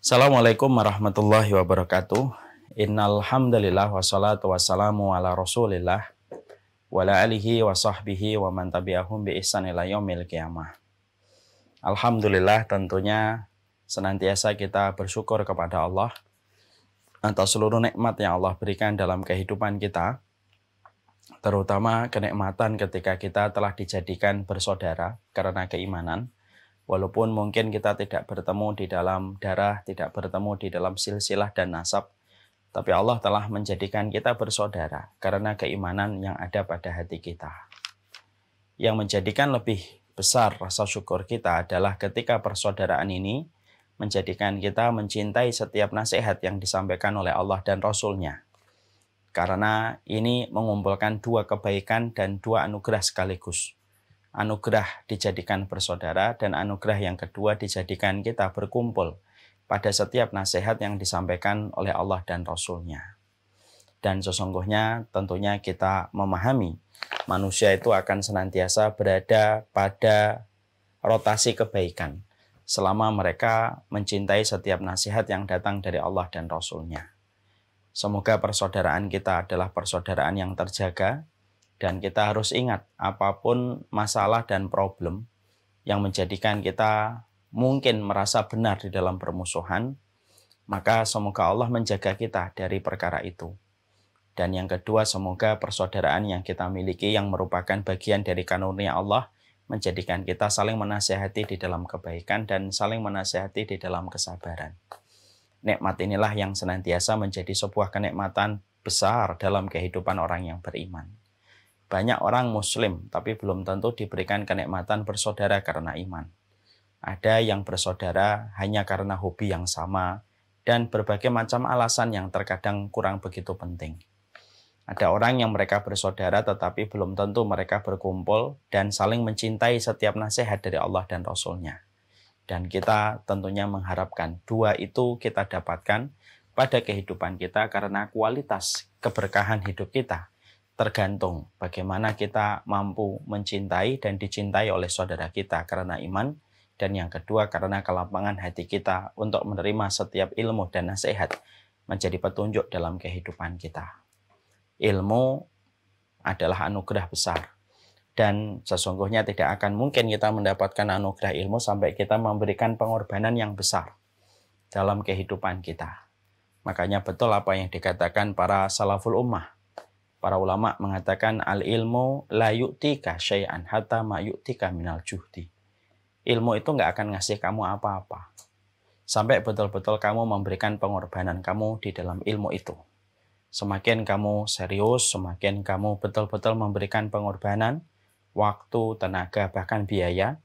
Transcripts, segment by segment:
Assalamualaikum warahmatullahi wabarakatuh. Innal hamdalillah wassalatu wassalamu ala Rasulillah wa ala alihi wa sahbihi wa man tabi'ahum bi ihsan ila yaumil qiyamah. Alhamdulillah, tentunya senantiasa kita bersyukur kepada Allah atas seluruh nikmat yang Allah berikan dalam kehidupan kita, terutama kenikmatan ketika kita telah dijadikan bersaudara karena keimanan. Walaupun mungkin kita tidak bertemu di dalam darah, tidak bertemu di dalam silsilah dan nasab, tapi Allah telah menjadikan kita bersaudara karena keimanan yang ada pada hati kita. Yang menjadikan lebih besar rasa syukur kita adalah ketika persaudaraan ini menjadikan kita mencintai setiap nasihat yang disampaikan oleh Allah dan Rasul-Nya. Karena ini mengumpulkan dua kebaikan dan dua anugerah sekaligus. Anugerah dijadikan bersaudara dan anugerah yang kedua dijadikan kita berkumpul pada setiap nasihat yang disampaikan oleh Allah dan Rasul-Nya. Dan sesungguhnya tentunya kita memahami manusia itu akan senantiasa berada pada rotasi kebaikan selama mereka mencintai setiap nasihat yang datang dari Allah dan Rasul-Nya. Semoga persaudaraan kita adalah persaudaraan yang terjaga. Dan kita harus ingat, apapun masalah dan problem yang menjadikan kita mungkin merasa benar di dalam permusuhan, maka semoga Allah menjaga kita dari perkara itu. Dan yang kedua, semoga persaudaraan yang kita miliki yang merupakan bagian dari karunia Allah menjadikan kita saling menasihati di dalam kebaikan dan saling menasihati di dalam kesabaran. Nikmat inilah yang senantiasa menjadi sebuah kenikmatan besar dalam kehidupan orang yang beriman. Banyak orang muslim, tapi belum tentu diberikan kenikmatan bersaudara karena iman. Ada yang bersaudara hanya karena hobi yang sama, dan berbagai macam alasan yang terkadang kurang begitu penting. Ada orang yang mereka bersaudara, tetapi belum tentu mereka berkumpul dan saling mencintai setiap nasihat dari Allah dan Rasul-Nya. Dan kita tentunya mengharapkan dua itu kita dapatkan pada kehidupan kita karena kualitas keberkahan hidup kita tergantung bagaimana kita mampu mencintai dan dicintai oleh saudara kita karena iman, dan yang kedua karena kelapangan hati kita untuk menerima setiap ilmu dan nasihat menjadi petunjuk dalam kehidupan kita. Ilmu adalah anugerah besar, dan sesungguhnya tidak akan mungkin kita mendapatkan anugerah ilmu sampai kita memberikan pengorbanan yang besar dalam kehidupan kita. Makanya betul apa yang dikatakan para salaful ummah. Para ulama mengatakan al-ilmu la yu'tika syai'an hatta ma yu'tika minal juhdi. Ilmu itu nggak akan ngasih kamu apa-apa sampai betul-betul kamu memberikan pengorbanan kamu di dalam ilmu itu. Semakin kamu serius, semakin kamu betul-betul memberikan pengorbanan, waktu, tenaga, bahkan biaya,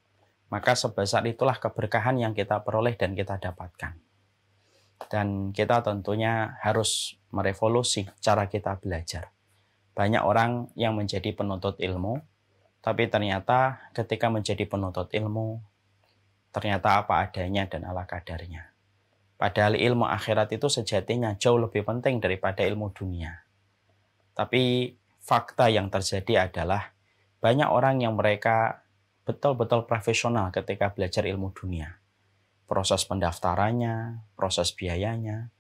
maka sebesar itulah keberkahan yang kita peroleh dan kita dapatkan. Dan kita tentunya harus merevolusi cara kita belajar. Banyak orang yang menjadi penuntut ilmu, tapi ternyata ketika menjadi penuntut ilmu, ternyata apa adanya dan ala kadarnya. Padahal ilmu akhirat itu sejatinya jauh lebih penting daripada ilmu dunia. Tapi fakta yang terjadi adalah banyak orang yang mereka betul-betul profesional ketika belajar ilmu dunia. Proses pendaftarannya, proses biayanya,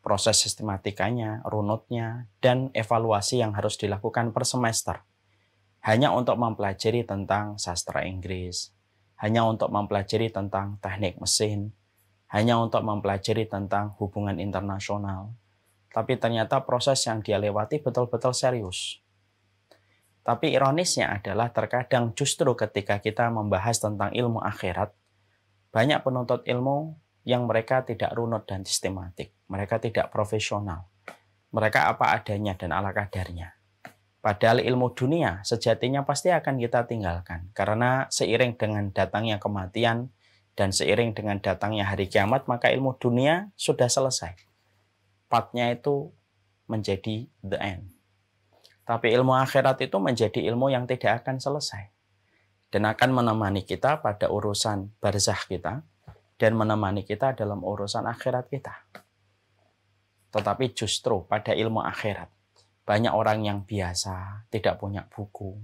proses sistematikanya, runutnya, dan evaluasi yang harus dilakukan per semester. Hanya untuk mempelajari tentang sastra Inggris, hanya untuk mempelajari tentang teknik mesin, hanya untuk mempelajari tentang hubungan internasional. Tapi ternyata proses yang dia lewati betul-betul serius. Tapi ironisnya adalah terkadang justru ketika kita membahas tentang ilmu akhirat, banyak penuntut ilmu yang mereka tidak runut dan sistematik. Mereka tidak profesional. Mereka apa adanya dan ala kadarnya. Padahal ilmu dunia sejatinya pasti akan kita tinggalkan. Karena seiring dengan datangnya kematian dan seiring dengan datangnya hari kiamat, maka ilmu dunia sudah selesai. Partnya itu menjadi the end. Tapi ilmu akhirat itu menjadi ilmu yang tidak akan selesai. Dan akan menemani kita pada urusan barzakh kita, dan menemani kita dalam urusan akhirat kita. Tetapi justru pada ilmu akhirat, banyak orang yang biasa, tidak punya buku,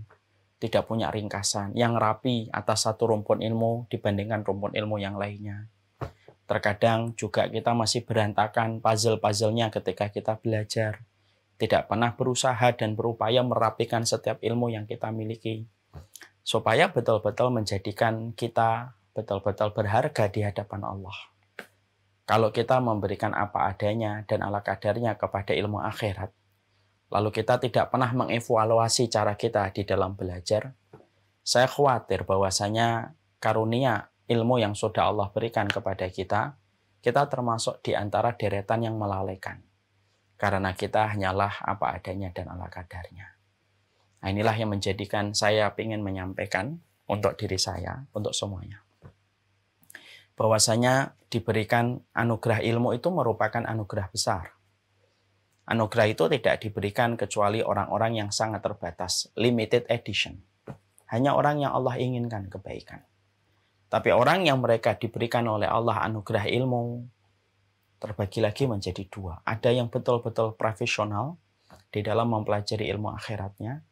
tidak punya ringkasan, yang rapi atas satu rumpun ilmu dibandingkan rumpun ilmu yang lainnya. Terkadang juga kita masih berantakan puzzle-puzzlenya ketika kita belajar. Tidak pernah berusaha dan berupaya merapikan setiap ilmu yang kita miliki. Supaya betul-betul menjadikan kita betul-betul berharga di hadapan Allah. Kalau kita memberikan apa adanya dan ala kadarnya kepada ilmu akhirat, lalu kita tidak pernah mengevaluasi cara kita di dalam belajar, saya khawatir bahwasanya karunia ilmu yang sudah Allah berikan kepada kita termasuk di antara deretan yang melalaikan. Karena kita hanyalah apa adanya dan ala kadarnya. Nah, inilah yang menjadikan saya ingin menyampaikan untuk diri saya, untuk semuanya. Bahwasanya diberikan anugerah ilmu itu merupakan anugerah besar. Anugerah itu tidak diberikan kecuali orang-orang yang sangat terbatas, limited edition. Hanya orang yang Allah inginkan kebaikan. Tapi orang yang mereka diberikan oleh Allah anugerah ilmu, terbagi lagi menjadi dua. Ada yang betul-betul profesional di dalam mempelajari ilmu akhiratnya.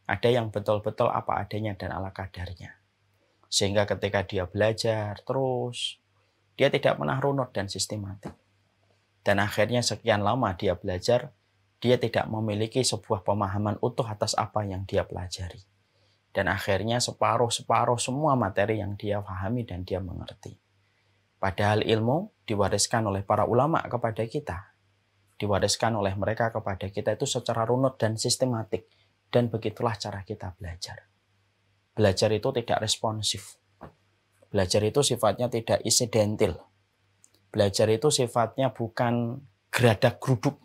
Ada yang betul-betul apa adanya dan ala kadarnya. Sehingga ketika dia belajar terus, dia tidak pernah runut dan sistematik. Dan akhirnya sekian lama dia belajar, dia tidak memiliki sebuah pemahaman utuh atas apa yang dia pelajari. Dan akhirnya separuh-separuh semua materi yang dia pahami dan dia mengerti. Padahal ilmu diwariskan oleh para ulama kepada kita. Diwariskan oleh mereka kepada kita itu secara runut dan sistematik. Dan begitulah cara kita belajar. Belajar itu tidak responsif. Belajar itu sifatnya tidak insidentil. Belajar itu sifatnya bukan geradak geruduk.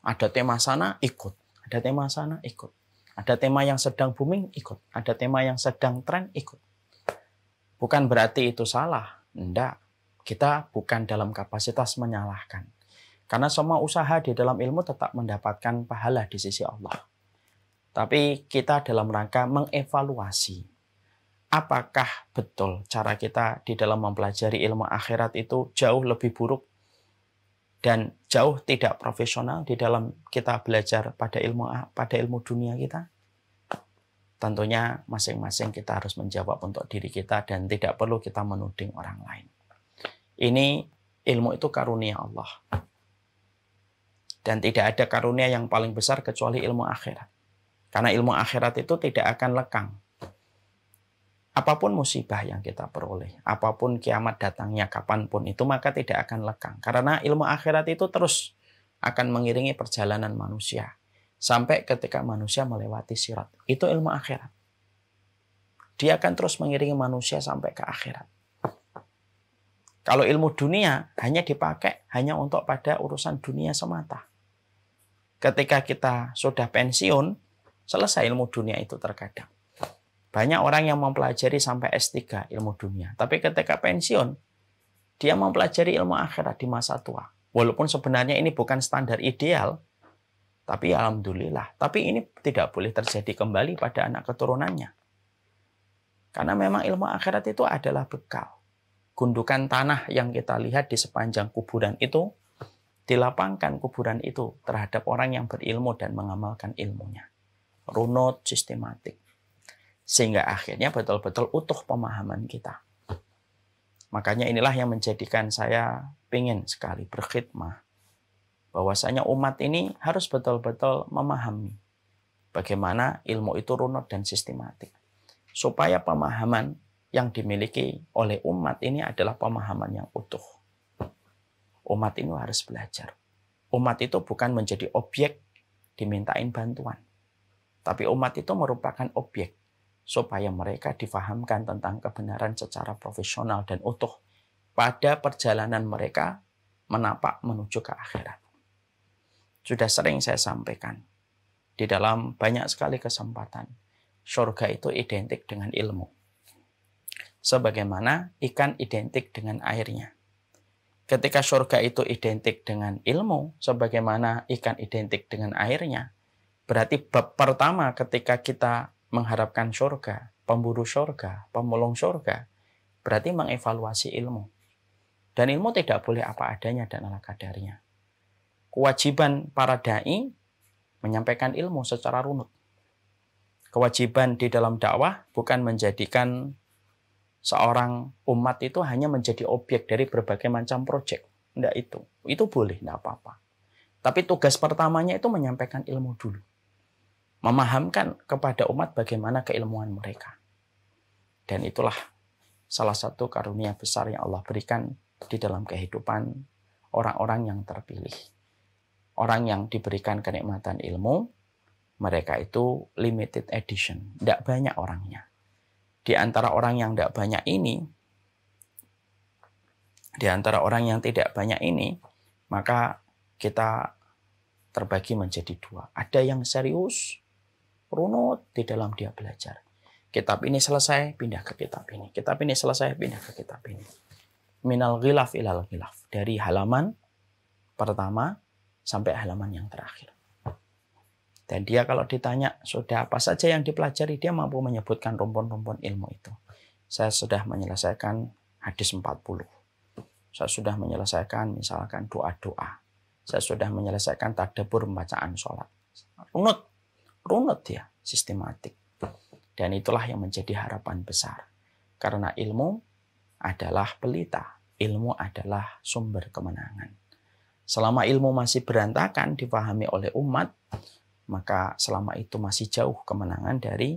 Ada tema sana, ikut. Ada tema sana, ikut. Ada tema yang sedang booming, ikut. Ada tema yang sedang tren, ikut. Bukan berarti itu salah. Tidak. Kita bukan dalam kapasitas menyalahkan. Karena semua usaha di dalam ilmu tetap mendapatkan pahala di sisi Allah. Tapi kita dalam rangka mengevaluasi. Apakah betul cara kita di dalam mempelajari ilmu akhirat itu jauh lebih buruk dan jauh tidak profesional di dalam kita belajar pada ilmu dunia kita? Tentunya masing-masing kita harus menjawab untuk diri kita dan tidak perlu kita menuding orang lain. Ini ilmu itu karunia Allah. Dan tidak ada karunia yang paling besar kecuali ilmu akhirat. Karena ilmu akhirat itu tidak akan lekang. Apapun musibah yang kita peroleh, apapun kiamat datangnya kapanpun itu, maka tidak akan lekang. Karena ilmu akhirat itu terus akan mengiringi perjalanan manusia. Sampai ketika manusia melewati sirat. Itu ilmu akhirat. Dia akan terus mengiringi manusia sampai ke akhirat. Kalau ilmu dunia hanya dipakai hanya untuk pada urusan dunia semata. Ketika kita sudah pensiun, selesai ilmu dunia itu terkadang. Banyak orang yang mempelajari sampai S3 ilmu dunia. Tapi ketika pensiun, dia mempelajari ilmu akhirat di masa tua. Walaupun sebenarnya ini bukan standar ideal, tapi alhamdulillah. Tapi ini tidak boleh terjadi kembali pada anak keturunannya. Karena memang ilmu akhirat itu adalah bekal. Gundukan tanah yang kita lihat di sepanjang kuburan itu, dilapangkan kuburan itu terhadap orang yang berilmu dan mengamalkan ilmunya. Runut, sistematik. Sehingga akhirnya betul-betul utuh pemahaman kita. Makanya inilah yang menjadikan saya ingin sekali berkhidmah. Bahwasanya umat ini harus betul-betul memahami bagaimana ilmu itu runut dan sistematik. Supaya pemahaman yang dimiliki oleh umat ini adalah pemahaman yang utuh. Umat ini harus belajar. Umat itu bukan menjadi objek dimintain bantuan. Tapi umat itu merupakan objek supaya mereka difahamkan tentang kebenaran secara profesional dan utuh pada perjalanan mereka menapak menuju ke akhirat. Sudah sering saya sampaikan di dalam banyak sekali kesempatan, surga itu identik dengan ilmu. Sebagaimana ikan identik dengan airnya. Ketika surga itu identik dengan ilmu, sebagaimana ikan identik dengan airnya, berarti bab pertama ketika kita mengharapkan surga, pemburu surga, pemulung surga, berarti mengevaluasi ilmu. Dan ilmu tidak boleh apa adanya dan ala kadarnya. Kewajiban para da'i menyampaikan ilmu secara runut. Kewajiban di dalam dakwah bukan menjadikan seorang umat itu hanya menjadi objek dari berbagai macam proyek. Tidak itu. Itu boleh, tidak apa-apa. Tapi tugas pertamanya itu menyampaikan ilmu dulu. Memahamkan kepada umat bagaimana keilmuan mereka. Dan itulah salah satu karunia besar yang Allah berikan di dalam kehidupan orang-orang yang terpilih. Orang yang diberikan kenikmatan ilmu, mereka itu limited edition. Tidak banyak orangnya. Di antara orang yang tidak banyak ini, di antara orang yang tidak banyak ini, maka kita terbagi menjadi dua. Ada yang serius, runut di dalam dia belajar. Kitab ini selesai, pindah ke kitab ini. Kitab ini selesai, pindah ke kitab ini. Minal ghilaf ilal ghilaf. Dari halaman pertama sampai halaman yang terakhir. Dan dia kalau ditanya, sudah apa saja yang dipelajari, dia mampu menyebutkan rumpun-rumpun ilmu itu. Saya sudah menyelesaikan hadis 40. Saya sudah menyelesaikan misalkan doa-doa. Saya sudah menyelesaikan tadabbur pembacaan sholat. Runut ya, sistematik. Dan itulah yang menjadi harapan besar. Karena ilmu adalah pelita. Ilmu adalah sumber kemenangan. Selama ilmu masih berantakan dipahami oleh umat, maka selama itu masih jauh kemenangan dari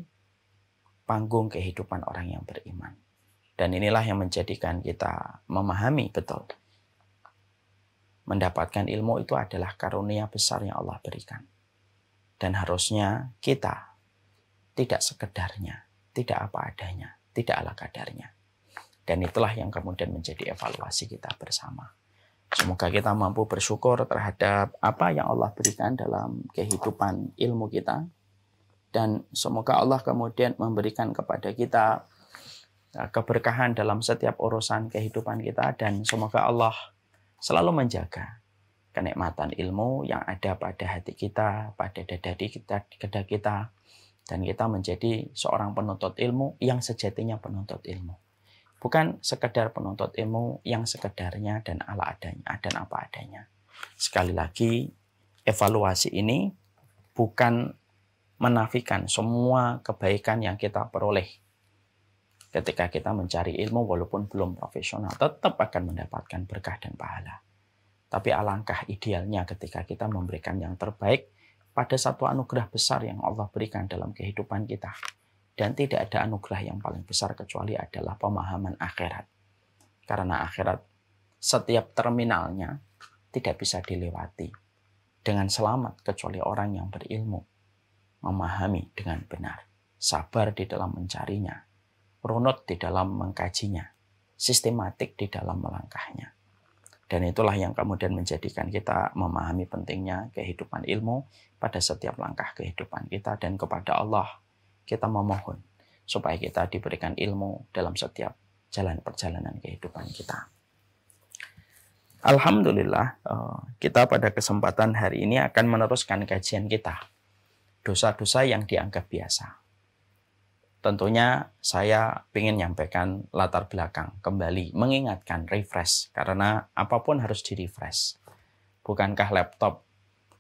panggung kehidupan orang yang beriman. Dan inilah yang menjadikan kita memahami betul. Mendapatkan ilmu itu adalah karunia besar yang Allah berikan. Dan harusnya kita tidak sekedarnya, tidak apa adanya, tidak ala kadarnya. Dan itulah yang kemudian menjadi evaluasi kita bersama. Semoga kita mampu bersyukur terhadap apa yang Allah berikan dalam kehidupan ilmu kita. Dan semoga Allah kemudian memberikan kepada kita keberkahan dalam setiap urusan kehidupan kita. Dan semoga Allah selalu menjaga kenikmatan ilmu yang ada pada hati kita, pada dada kita. Dan kita menjadi seorang penuntut ilmu yang sejatinya penuntut ilmu. Bukan sekedar penuntut ilmu yang sekedarnya dan ala adanya dan apa adanya. Sekali lagi, evaluasi ini bukan menafikan semua kebaikan yang kita peroleh. Ketika kita mencari ilmu walaupun belum profesional, tetap akan mendapatkan berkah dan pahala. Tapi alangkah idealnya ketika kita memberikan yang terbaik pada satu anugerah besar yang Allah berikan dalam kehidupan kita. Dan tidak ada anugerah yang paling besar kecuali adalah pemahaman akhirat. Karena akhirat setiap terminalnya tidak bisa dilewati dengan selamat kecuali orang yang berilmu, memahami dengan benar, sabar di dalam mencarinya, runut di dalam mengkajinya, sistematik di dalam melangkahnya. Dan itulah yang kemudian menjadikan kita memahami pentingnya kehidupan ilmu pada setiap langkah kehidupan kita. Dan kepada Allah kita memohon supaya kita diberikan ilmu dalam setiap jalan perjalanan kehidupan kita. Alhamdulillah, kita pada kesempatan hari ini akan meneruskan kajian kita. Dosa-dosa yang dianggap biasa. Tentunya saya ingin menyampaikan latar belakang kembali, mengingatkan, refresh. Karena apapun harus di-refresh. Bukankah laptop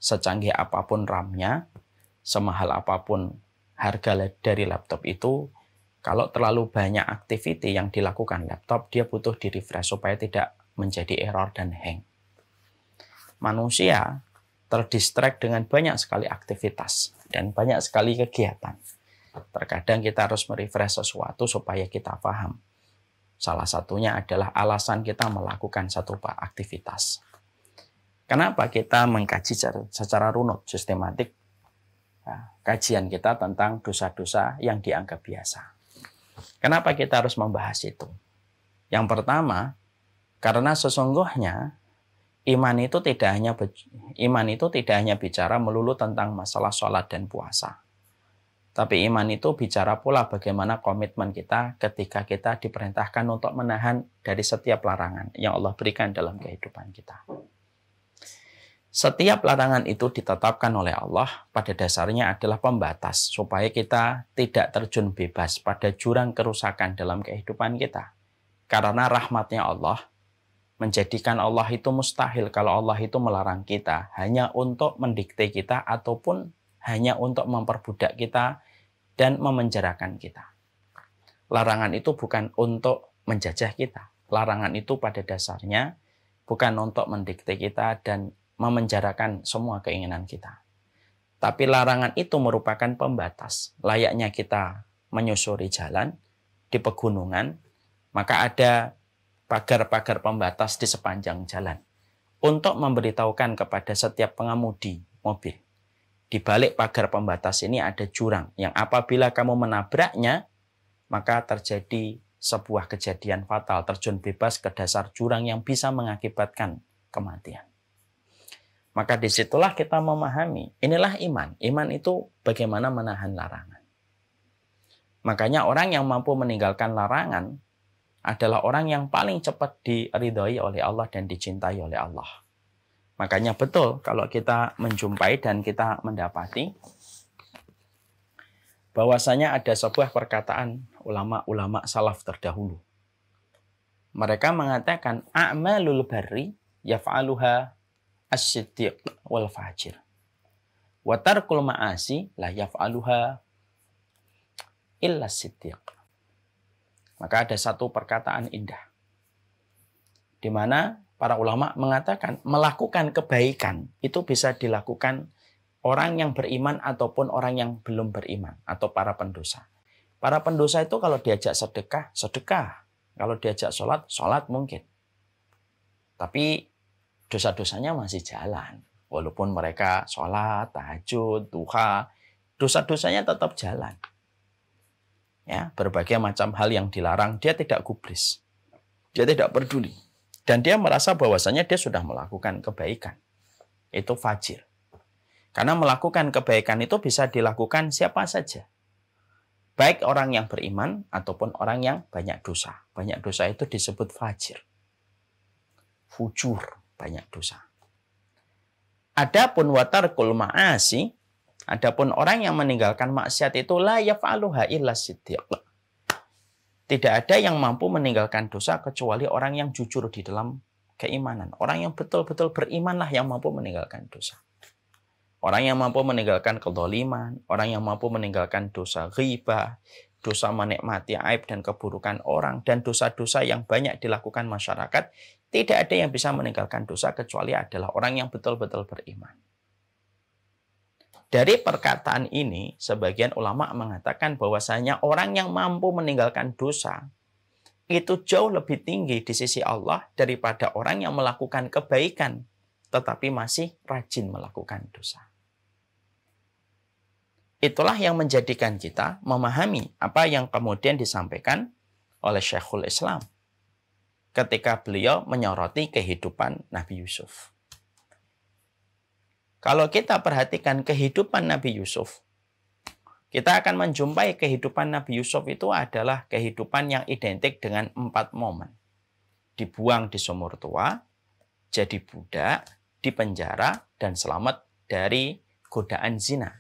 secanggih apapun RAM-nya, semahal apapun harga dari laptop itu, kalau terlalu banyak aktiviti yang dilakukan laptop, dia butuh di-refresh supaya tidak menjadi error dan hang. Manusia terdistract dengan banyak sekali aktivitas dan banyak sekali kegiatan. Terkadang kita harus merefresh sesuatu supaya kita paham. Salah satunya adalah alasan kita melakukan satu aktivitas. Kenapa kita mengkaji secara runut, sistematik, kajian kita tentang dosa-dosa yang dianggap biasa. Kenapa kita harus membahas itu? Yang pertama, karena sesungguhnya iman itu tidak hanya bicara melulu tentang masalah sholat dan puasa. Tapi iman itu bicara pula bagaimana komitmen kita ketika kita diperintahkan untuk menahan dari setiap larangan yang Allah berikan dalam kehidupan kita. Setiap larangan itu ditetapkan oleh Allah pada dasarnya adalah pembatas supaya kita tidak terjun bebas pada jurang kerusakan dalam kehidupan kita. Karena rahmatnya Allah menjadikan Allah itu mustahil kalau Allah itu melarang kita hanya untuk mendikte kita ataupun hanya untuk memperbudak kita dan memenjarakan kita. Larangan itu bukan untuk menjajah kita. Larangan itu pada dasarnya bukan untuk mendikte kita dan memenjarakan semua keinginan kita. Tapi larangan itu merupakan pembatas. Layaknya kita menyusuri jalan di pegunungan, maka ada pagar-pagar pembatas di sepanjang jalan untuk memberitahukan kepada setiap pengemudi mobil. Di balik pagar pembatas ini ada jurang yang apabila kamu menabraknya, maka terjadi sebuah kejadian fatal, terjun bebas ke dasar jurang yang bisa mengakibatkan kematian. Maka disitulah kita memahami, inilah iman. Iman itu bagaimana menahan larangan. Makanya orang yang mampu meninggalkan larangan adalah orang yang paling cepat diridhoi oleh Allah dan dicintai oleh Allah. Makanya betul kalau kita menjumpai dan kita mendapati bahwasanya ada sebuah perkataan ulama-ulama salaf terdahulu. Mereka mengatakan a'malul barri yaf'aluha as-siddiq wal fajir. Wa tarkul ma'asi la yaf'aluha illa as-siddiq. Maka ada satu perkataan indah di mana para ulama mengatakan melakukan kebaikan itu bisa dilakukan orang yang beriman ataupun orang yang belum beriman atau para pendosa. Para pendosa itu kalau diajak sedekah, sedekah. Kalau diajak sholat, sholat mungkin. Tapi dosa-dosanya masih jalan. Walaupun mereka sholat, tahajud, duha, dosa-dosanya tetap jalan. Ya, berbagai macam hal yang dilarang, dia tidak gubris. Dia tidak peduli. Dan dia merasa bahwasanya dia sudah melakukan kebaikan. Itu fajir. Karena melakukan kebaikan itu bisa dilakukan siapa saja. Baik orang yang beriman ataupun orang yang banyak dosa. Banyak dosa itu disebut fajir. Fujur, banyak dosa. Adapun watarkul ma'asi, adapun orang yang meninggalkan maksiat itu la yaf'aluha illa siddiq. Tidak ada yang mampu meninggalkan dosa kecuali orang yang jujur di dalam keimanan. Orang yang betul-betul berimanlah yang mampu meninggalkan dosa. Orang yang mampu meninggalkan kezaliman, orang yang mampu meninggalkan dosa ghibah, dosa menikmati aib dan keburukan orang, dan dosa-dosa yang banyak dilakukan masyarakat, tidak ada yang bisa meninggalkan dosa kecuali adalah orang yang betul-betul beriman. Dari perkataan ini, sebagian ulama mengatakan bahwasanya orang yang mampu meninggalkan dosa itu jauh lebih tinggi di sisi Allah daripada orang yang melakukan kebaikan tetapi masih rajin melakukan dosa. Itulah yang menjadikan kita memahami apa yang kemudian disampaikan oleh Syekhul Islam ketika beliau menyoroti kehidupan Nabi Yusuf. Kalau kita perhatikan kehidupan Nabi Yusuf, kita akan menjumpai kehidupan Nabi Yusuf itu adalah kehidupan yang identik dengan 4 momen. Dibuang di sumur tua, jadi budak, dipenjara, dan selamat dari godaan zina.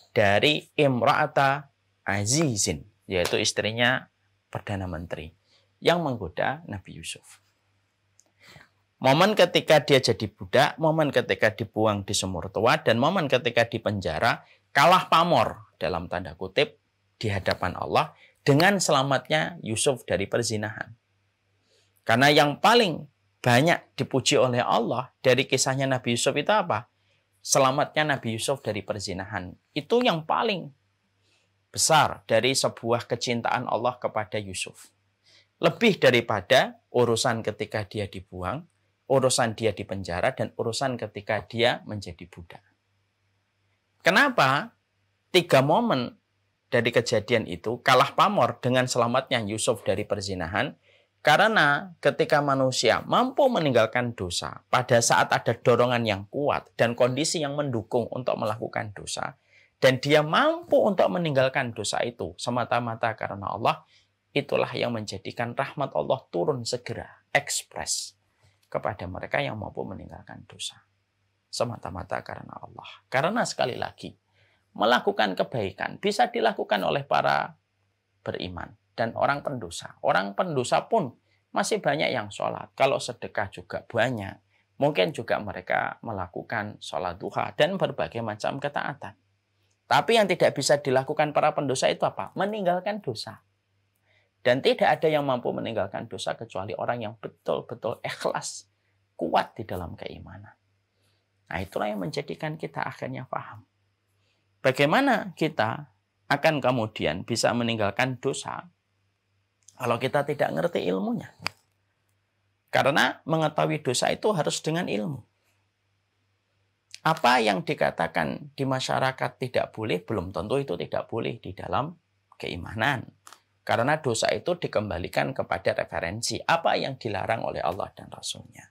Dari Imra'ata Azizin, yaitu istrinya Perdana Menteri, yang menggoda Nabi Yusuf. Momen ketika dia jadi budak, momen ketika dibuang di sumur tua, dan momen ketika dipenjara, kalah pamor dalam tanda kutip di hadapan Allah dengan selamatnya Yusuf dari perzinahan. Karena yang paling banyak dipuji oleh Allah dari kisahnya Nabi Yusuf itu apa? Selamatnya Nabi Yusuf dari perzinahan. Itu yang paling besar dari sebuah kecintaan Allah kepada Yusuf. Lebih daripada urusan ketika dia dibuang, urusan dia di penjara, dan urusan ketika dia menjadi budak. Kenapa 3 momen dari kejadian itu kalah pamor dengan selamatnya Yusuf dari perzinahan? Karena ketika manusia mampu meninggalkan dosa pada saat ada dorongan yang kuat dan kondisi yang mendukung untuk melakukan dosa, dan dia mampu untuk meninggalkan dosa itu semata-mata karena Allah, itulah yang menjadikan rahmat Allah turun segera, ekspres kepada mereka yang mampu meninggalkan dosa. Semata-mata karena Allah. Karena sekali lagi, melakukan kebaikan bisa dilakukan oleh para beriman dan orang pendosa. Orang pendosa pun masih banyak yang sholat. Kalau sedekah juga banyak. Mungkin juga mereka melakukan sholat duha dan berbagai macam ketaatan. Tapi yang tidak bisa dilakukan para pendosa itu apa? Meninggalkan dosa. Dan tidak ada yang mampu meninggalkan dosa kecuali orang yang betul-betul ikhlas, kuat di dalam keimanan. Nah, itulah yang menjadikan kita akhirnya paham. Bagaimana kita akan kemudian bisa meninggalkan dosa kalau kita tidak ngerti ilmunya. Karena mengetahui dosa itu harus dengan ilmu. Apa yang dikatakan di masyarakat tidak boleh, belum tentu itu tidak boleh di dalam keimanan. Karena dosa itu dikembalikan kepada referensi apa yang dilarang oleh Allah dan Rasul-Nya.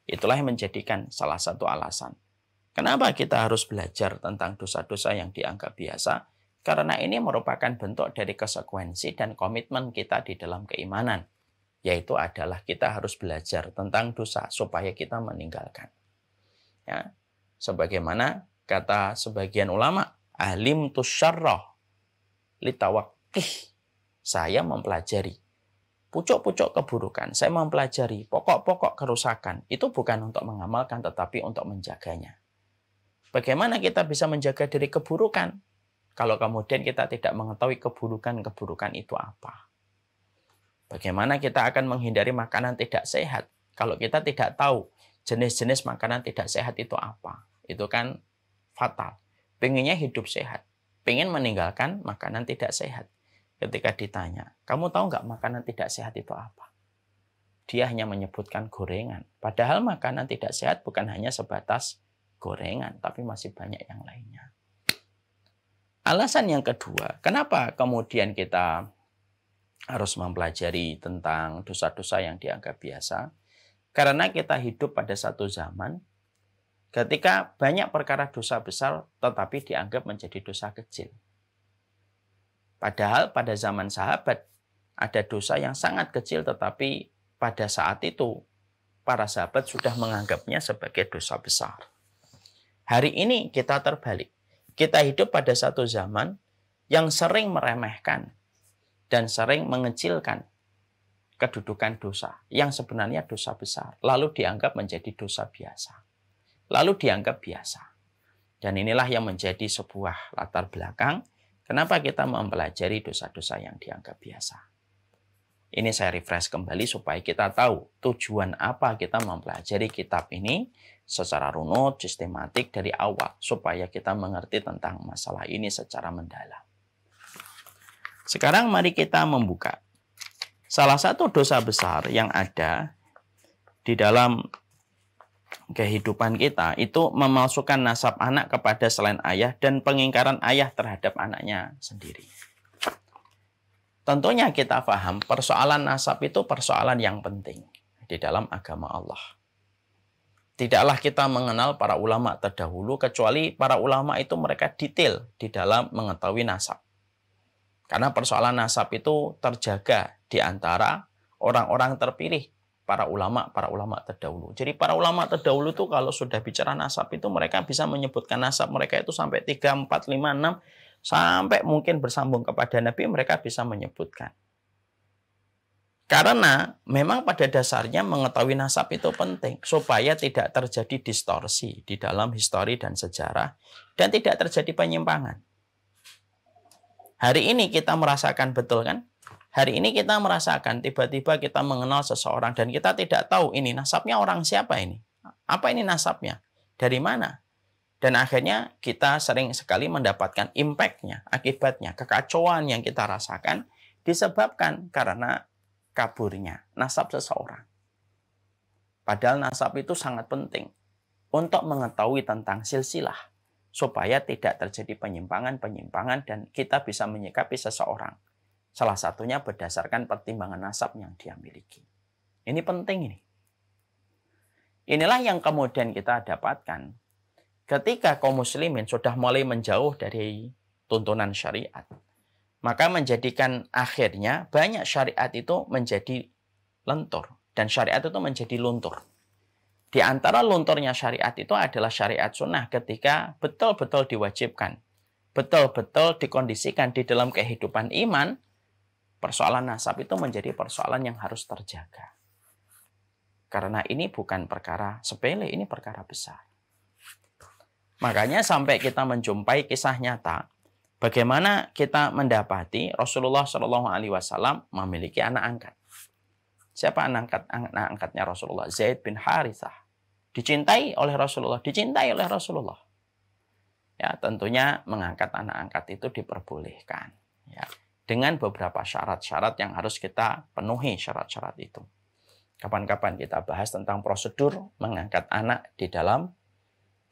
Itulah yang menjadikan salah satu alasan. Kenapa kita harus belajar tentang dosa-dosa yang dianggap biasa? Karena ini merupakan bentuk dari konsekuensi dan komitmen kita di dalam keimanan. Yaitu adalah kita harus belajar tentang dosa supaya kita meninggalkan. Ya. Sebagaimana kata sebagian ulama, alim tusyarrah litawakih. Saya mempelajari pucuk-pucuk keburukan, saya mempelajari pokok-pokok kerusakan. Itu bukan untuk mengamalkan, tetapi untuk menjaganya. Bagaimana kita bisa menjaga diri keburukan? Kalau kemudian kita tidak mengetahui keburukan-keburukan itu apa? Bagaimana kita akan menghindari makanan tidak sehat? Kalau kita tidak tahu jenis-jenis makanan tidak sehat itu apa? Itu kan fatal. Pengennya hidup sehat. Pengen meninggalkan makanan tidak sehat. Ketika ditanya, kamu tahu nggak makanan tidak sehat itu apa? Dia hanya menyebutkan gorengan. Padahal makanan tidak sehat bukan hanya sebatas gorengan, tapi masih banyak yang lainnya. Alasan yang kedua, kenapa kemudian kita harus mempelajari tentang dosa-dosa yang dianggap biasa? Karena kita hidup pada satu zaman ketika banyak perkara dosa besar tetapi dianggap menjadi dosa kecil. Padahal pada zaman sahabat ada dosa yang sangat kecil tetapi pada saat itu para sahabat sudah menganggapnya sebagai dosa besar. Hari ini kita terbalik. Kita hidup pada satu zaman yang sering meremehkan dan sering mengecilkan kedudukan dosa yang sebenarnya dosa besar. Lalu dianggap menjadi dosa biasa. Lalu dianggap biasa. Dan inilah yang menjadi sebuah latar belakang kenapa kita mempelajari dosa-dosa yang dianggap biasa. Ini saya refresh kembali supaya kita tahu tujuan apa kita mempelajari kitab ini secara runut, sistematik dari awal. Supaya kita mengerti tentang masalah ini secara mendalam. Sekarang mari kita membuka. Salah satu dosa besar yang ada di dalam kehidupan kita itu memalsukan nasab anak kepada selain ayah dan pengingkaran ayah terhadap anaknya sendiri. Tentunya kita paham persoalan nasab itu persoalan yang penting di dalam agama Allah. Tidaklah kita mengenal para ulama terdahulu kecuali para ulama itu mereka detail di dalam mengetahui nasab. Karena persoalan nasab itu terjaga di antara orang-orang terpilih para ulama terdahulu. Jadi para ulama terdahulu itu kalau sudah bicara nasab itu mereka bisa menyebutkan nasab mereka itu sampai 3, 4, 5, 6 sampai mungkin bersambung kepada Nabi mereka bisa menyebutkan. Karena memang pada dasarnya mengetahui nasab itu penting supaya tidak terjadi distorsi di dalam histori dan sejarah dan tidak terjadi penyimpangan. Hari ini kita merasakan betul kan? Hari ini kita merasakan tiba-tiba kita mengenal seseorang dan kita tidak tahu ini nasabnya orang siapa ini. Apa ini nasabnya? Dari mana? Dan akhirnya kita sering sekali mendapatkan impact-nya, akibatnya, kekacauan yang kita rasakan disebabkan karena kaburnya nasab seseorang. Padahal nasab itu sangat penting untuk mengetahui tentang silsilah supaya tidak terjadi penyimpangan dan kita bisa menyikapi seseorang. Salah satunya berdasarkan pertimbangan nasab yang dia miliki. Ini penting ini. Inilah yang kemudian kita dapatkan ketika kaum muslimin sudah mulai menjauh dari tuntunan syariat. Maka menjadikan akhirnya banyak syariat itu menjadi lentur. Dan syariat itu menjadi luntur. Di antara lunturnya syariat itu adalah syariat sunnah ketika betul-betul diwajibkan. Betul-betul dikondisikan di dalam kehidupan iman. Persoalan nasab itu menjadi persoalan yang harus terjaga. Karena ini bukan perkara sepele, ini perkara besar. Makanya sampai kita menjumpai kisah nyata Bagaimana kita mendapati Rasulullah Shallallahu Alaihi Wasallam memiliki anak angkat? Siapa anak angkatnya Rasulullah? Zaid bin Harithah. Dicintai oleh Rasulullah, dicintai oleh Rasulullah. Ya, tentunya mengangkat anak angkat itu diperbolehkan. Ya, dengan beberapa syarat-syarat yang harus kita penuhi syarat-syarat itu. Kapan-kapan kita bahas tentang prosedur mengangkat anak di dalam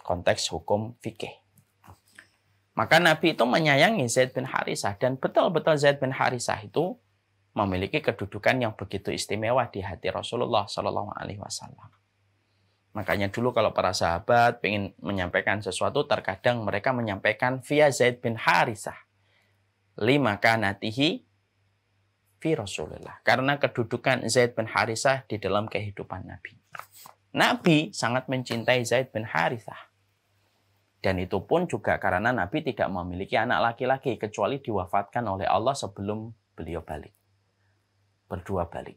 konteks hukum fikih. Maka Nabi itu menyayangi Zaid bin Harithah, dan betul-betul Zaid bin Harithah itu memiliki kedudukan yang begitu istimewa di hati Rasulullah Shallallahu Alaihi Wasallam. Makanya dulu kalau para sahabat ingin menyampaikan sesuatu, terkadang mereka menyampaikan via Zaid bin Harithah. Lima kanatihi fi Rasulullah. Karena kedudukan Zaid bin Harithah di dalam kehidupan Nabi. Nabi sangat mencintai Zaid bin Harithah. Dan itu pun juga karena Nabi tidak memiliki anak laki-laki kecuali diwafatkan oleh Allah sebelum beliau balik. Berdua balik.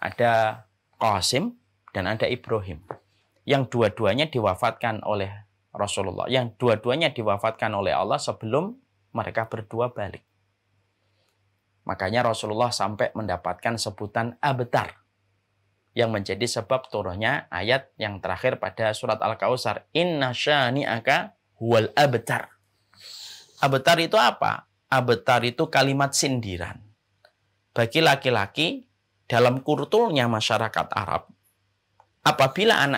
Ada Qasim dan ada Ibrahim. Yang dua-duanya diwafatkan oleh Rasulullah. Yang dua-duanya diwafatkan oleh Allah sebelum mereka berdua balik. Makanya Rasulullah sampai mendapatkan sebutan Abtar. Yang menjadi sebab turunnya ayat yang terakhir pada surat Al-Kautsar. Inna syani'aka huwal abtar. Abtar itu apa? Abtar itu kalimat sindiran. Bagi laki-laki dalam kulturnya masyarakat Arab, apabila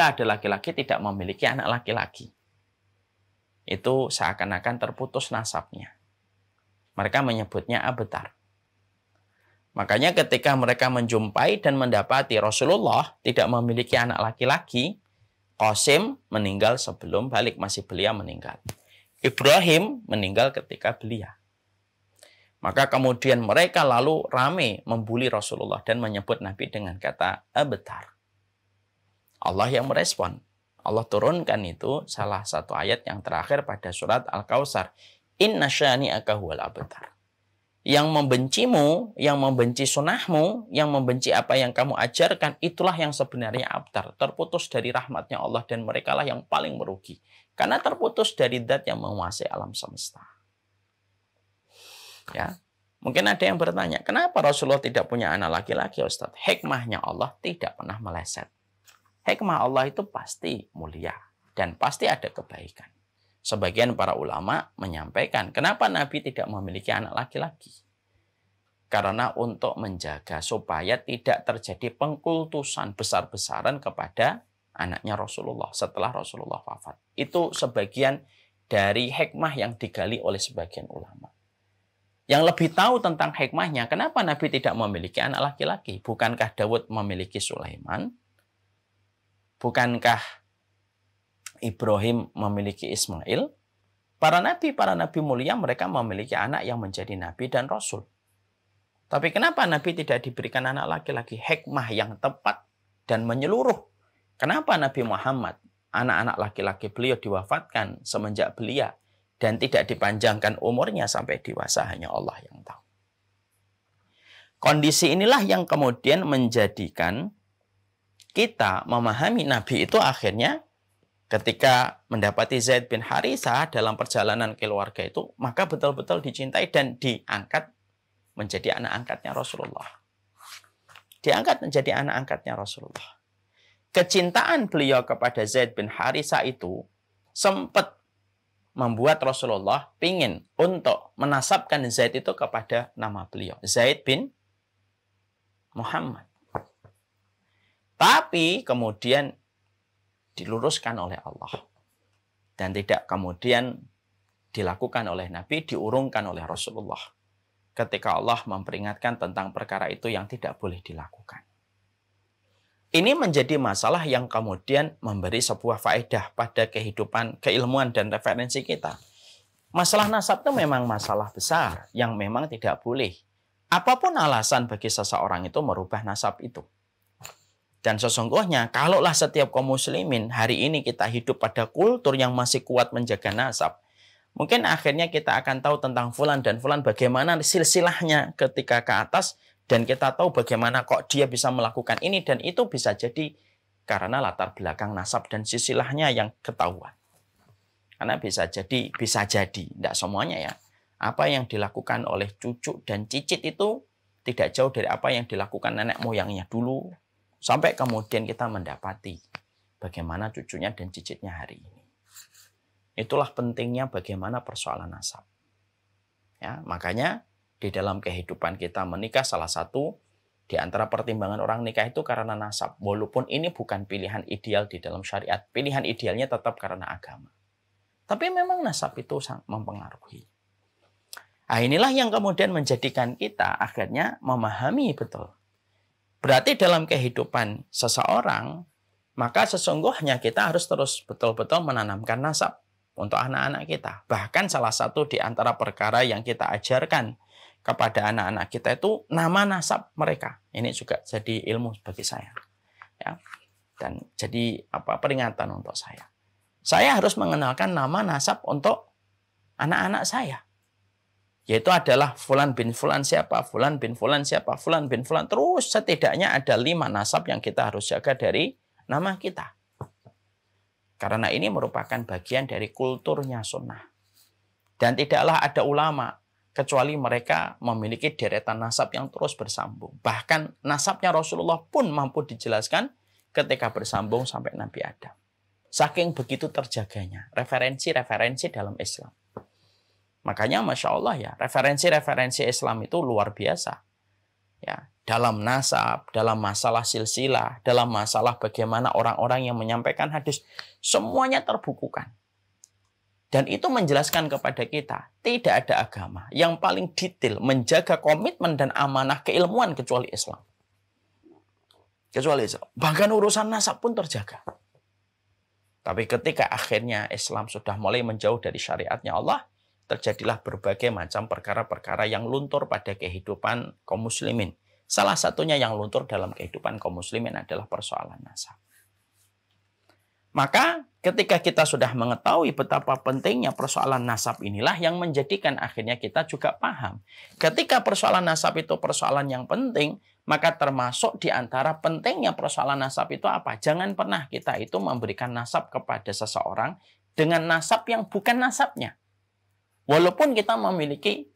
ada laki-laki tidak memiliki anak laki-laki, itu seakan-akan terputus nasabnya. Mereka menyebutnya abtar. Makanya ketika mereka menjumpai dan mendapati Rasulullah tidak memiliki anak laki-laki, Qasim meninggal sebelum balik, masih belia meninggal. Ibrahim meninggal ketika belia. Maka kemudian mereka lalu ramai membuli Rasulullah dan menyebut Nabi dengan kata abtar. Allah yang merespon. Allah turunkan itu salah satu ayat yang terakhir pada surat Al-Kautsar. Inna syani'aka huwal abtar. Yang membencimu, yang membenci sunnahmu, yang membenci apa yang kamu ajarkan, itulah yang sebenarnya abtar. Terputus dari rahmatnya Allah dan merekalah yang paling merugi. Karena terputus dari zat yang menguasai alam semesta. Ya, mungkin ada yang bertanya, kenapa Rasulullah tidak punya anak laki-laki, Ustaz? Hikmahnya Allah tidak pernah meleset. Hikmah Allah itu pasti mulia dan pasti ada kebaikan. Sebagian para ulama menyampaikan, kenapa Nabi tidak memiliki anak laki-laki? Karena untuk menjaga supaya tidak terjadi pengkultusan besar-besaran kepada anaknya Rasulullah setelah Rasulullah wafat. Itu sebagian dari hikmah yang digali oleh sebagian ulama. Yang lebih tahu tentang hikmahnya, kenapa Nabi tidak memiliki anak laki-laki? Bukankah Daud memiliki Sulaiman? Bukankah Ibrahim memiliki Ismail? Para nabi mulia mereka memiliki anak yang menjadi nabi dan rasul. Tapi kenapa Nabi tidak diberikan anak laki-laki? Hikmah yang tepat dan menyeluruh. Kenapa Nabi Muhammad, anak-anak laki-laki beliau diwafatkan semenjak belia dan tidak dipanjangkan umurnya sampai dewasa, hanya Allah yang tahu. Kondisi inilah yang kemudian menjadikan kita memahami Nabi itu akhirnya ketika mendapati Zaid bin Harithah dalam perjalanan keluarga itu, maka betul-betul dicintai dan diangkat menjadi anak angkatnya Rasulullah. Diangkat menjadi anak angkatnya Rasulullah. Kecintaan beliau kepada Zaid bin Harithah itu sempat membuat Rasulullah ingin untuk menasabkan Zaid itu kepada nama beliau, Zaid bin Muhammad. Tapi kemudian diluruskan oleh Allah. Dan tidak kemudian dilakukan oleh Nabi, diurungkan oleh Rasulullah. Ketika Allah memperingatkan tentang perkara itu yang tidak boleh dilakukan. Ini menjadi masalah yang kemudian memberi sebuah faedah pada kehidupan, keilmuan, dan referensi kita. Masalah nasab itu memang masalah besar yang memang tidak boleh. Apapun alasan bagi seseorang itu merubah nasab itu. Dan sesungguhnya, kalaulah setiap kaum muslimin hari ini kita hidup pada kultur yang masih kuat menjaga nasab, mungkin akhirnya kita akan tahu tentang fulan dan fulan bagaimana silsilahnya ketika ke atas, dan kita tahu bagaimana kok dia bisa melakukan ini dan itu bisa jadi karena latar belakang nasab dan silsilahnya yang ketahuan. Karena bisa jadi, tidak semuanya ya. Apa yang dilakukan oleh cucu dan cicit itu tidak jauh dari apa yang dilakukan nenek moyangnya dulu. Sampai kemudian kita mendapati bagaimana cucunya dan cicitnya hari ini. Itulah pentingnya bagaimana persoalan nasab. Ya, makanya di dalam kehidupan kita menikah salah satu di antara pertimbangan orang nikah itu karena nasab. Walaupun ini bukan pilihan ideal di dalam syariat. Pilihan idealnya tetap karena agama. Tapi memang nasab itu sangat mempengaruhi. Nah, inilah yang kemudian menjadikan kita akhirnya memahami betul. Berarti dalam kehidupan seseorang, maka sesungguhnya kita harus terus betul-betul menanamkan nasab untuk anak-anak kita. Bahkan salah satu di antara perkara yang kita ajarkan kepada anak-anak kita itu nama nasab mereka. Ini juga jadi ilmu bagi saya. Ya. Dan jadi peringatan untuk saya. Saya harus mengenalkan nama nasab untuk anak-anak saya. Yaitu adalah Fulan bin Fulan siapa, Fulan bin Fulan siapa, Fulan bin Fulan. Terus setidaknya ada 5 nasab yang kita harus jaga dari nama kita. Karena ini merupakan bagian dari kulturnya sunnah. Dan tidaklah ada ulama, kecuali mereka memiliki deretan nasab yang terus bersambung. Bahkan nasabnya Rasulullah pun mampu dijelaskan ketika bersambung sampai Nabi Adam. Saking begitu terjaganya referensi-referensi dalam Islam. Makanya Masya Allah ya, referensi-referensi Islam itu luar biasa. Ya, dalam nasab, dalam masalah silsilah, dalam masalah bagaimana orang-orang yang menyampaikan hadis, semuanya terbukukan. Dan itu menjelaskan kepada kita, tidak ada agama yang paling detail menjaga komitmen dan amanah keilmuan kecuali Islam. Kecuali Islam. Bahkan urusan nasab pun terjaga. Tapi ketika akhirnya Islam sudah mulai menjauh dari syariatnya Allah, terjadilah berbagai macam perkara-perkara yang luntur pada kehidupan kaum muslimin. Salah satunya yang luntur dalam kehidupan kaum muslimin adalah persoalan nasab. Maka ketika kita sudah mengetahui betapa pentingnya persoalan nasab inilah yang menjadikan akhirnya kita juga paham. Ketika persoalan nasab itu persoalan yang penting, maka termasuk di antara pentingnya persoalan nasab itu apa? Jangan pernah kita itu memberikan nasab kepada seseorang dengan nasab yang bukan nasabnya. Walaupun kita memiliki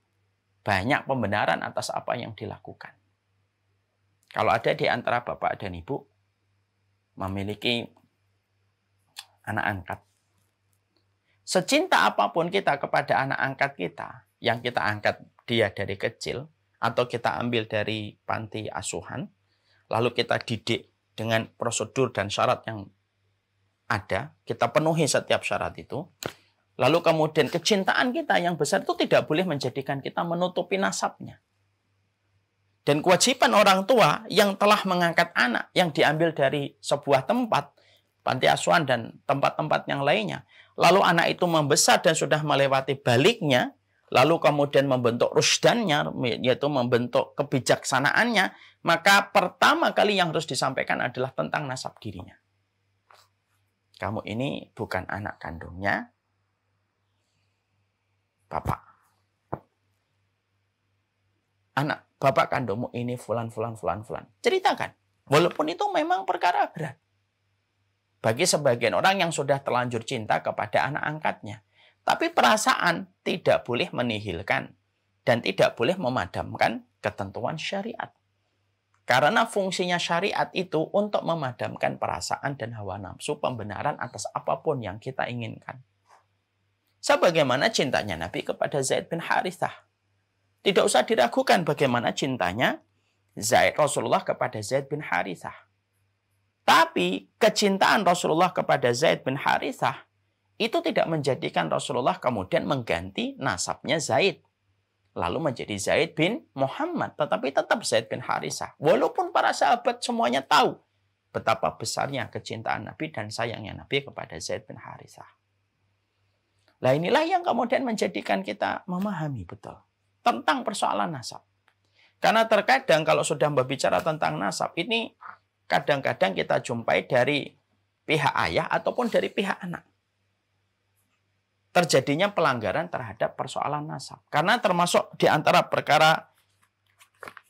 banyak pembenaran atas apa yang dilakukan. Kalau ada di antara bapak dan ibu memiliki anak angkat. Secinta apapun kita kepada anak angkat kita, yang kita angkat dia dari kecil, atau kita ambil dari panti asuhan, lalu kita didik dengan prosedur dan syarat yang ada, kita penuhi setiap syarat itu, lalu kemudian kecintaan kita yang besar itu tidak boleh menjadikan kita menutupi nasabnya. Dan kewajiban orang tua yang telah mengangkat anak yang diambil dari sebuah tempat, panti asuhan dan tempat-tempat yang lainnya. Lalu anak itu membesar dan sudah melewati baliknya, lalu kemudian membentuk rusdannya, yaitu membentuk kebijaksanaannya, maka pertama kali yang harus disampaikan adalah tentang nasab dirinya. Kamu ini bukan anak kandungnya bapak. Anak bapak kandungmu ini fulan. Ceritakan. Walaupun itu memang perkara berat. Bagi sebagian orang yang sudah terlanjur cinta kepada anak angkatnya. Tapi perasaan tidak boleh menihilkan dan tidak boleh memadamkan ketentuan syariat. Karena fungsinya syariat itu untuk memadamkan perasaan dan hawa nafsu pembenaran atas apapun yang kita inginkan. Sebagaimana cintanya Nabi kepada Zaid bin Harithah. Tidak usah diragukan bagaimana cintanya Rasulullah kepada Zaid bin Harithah. Tapi kecintaan Rasulullah kepada Zaid bin Harithah itu tidak menjadikan Rasulullah kemudian mengganti nasabnya Zaid. Lalu menjadi Zaid bin Muhammad. Tetapi tetap Zaid bin Harithah. Walaupun para sahabat semuanya tahu betapa besarnya kecintaan Nabi dan sayangnya Nabi kepada Zaid bin Harithah. Nah inilah yang kemudian menjadikan kita memahami betul tentang persoalan nasab. Karena terkadang kalau sudah berbicara tentang nasab ini kadang-kadang kita jumpai dari pihak ayah ataupun dari pihak anak. Terjadinya pelanggaran terhadap persoalan nasab. Karena termasuk di antara perkara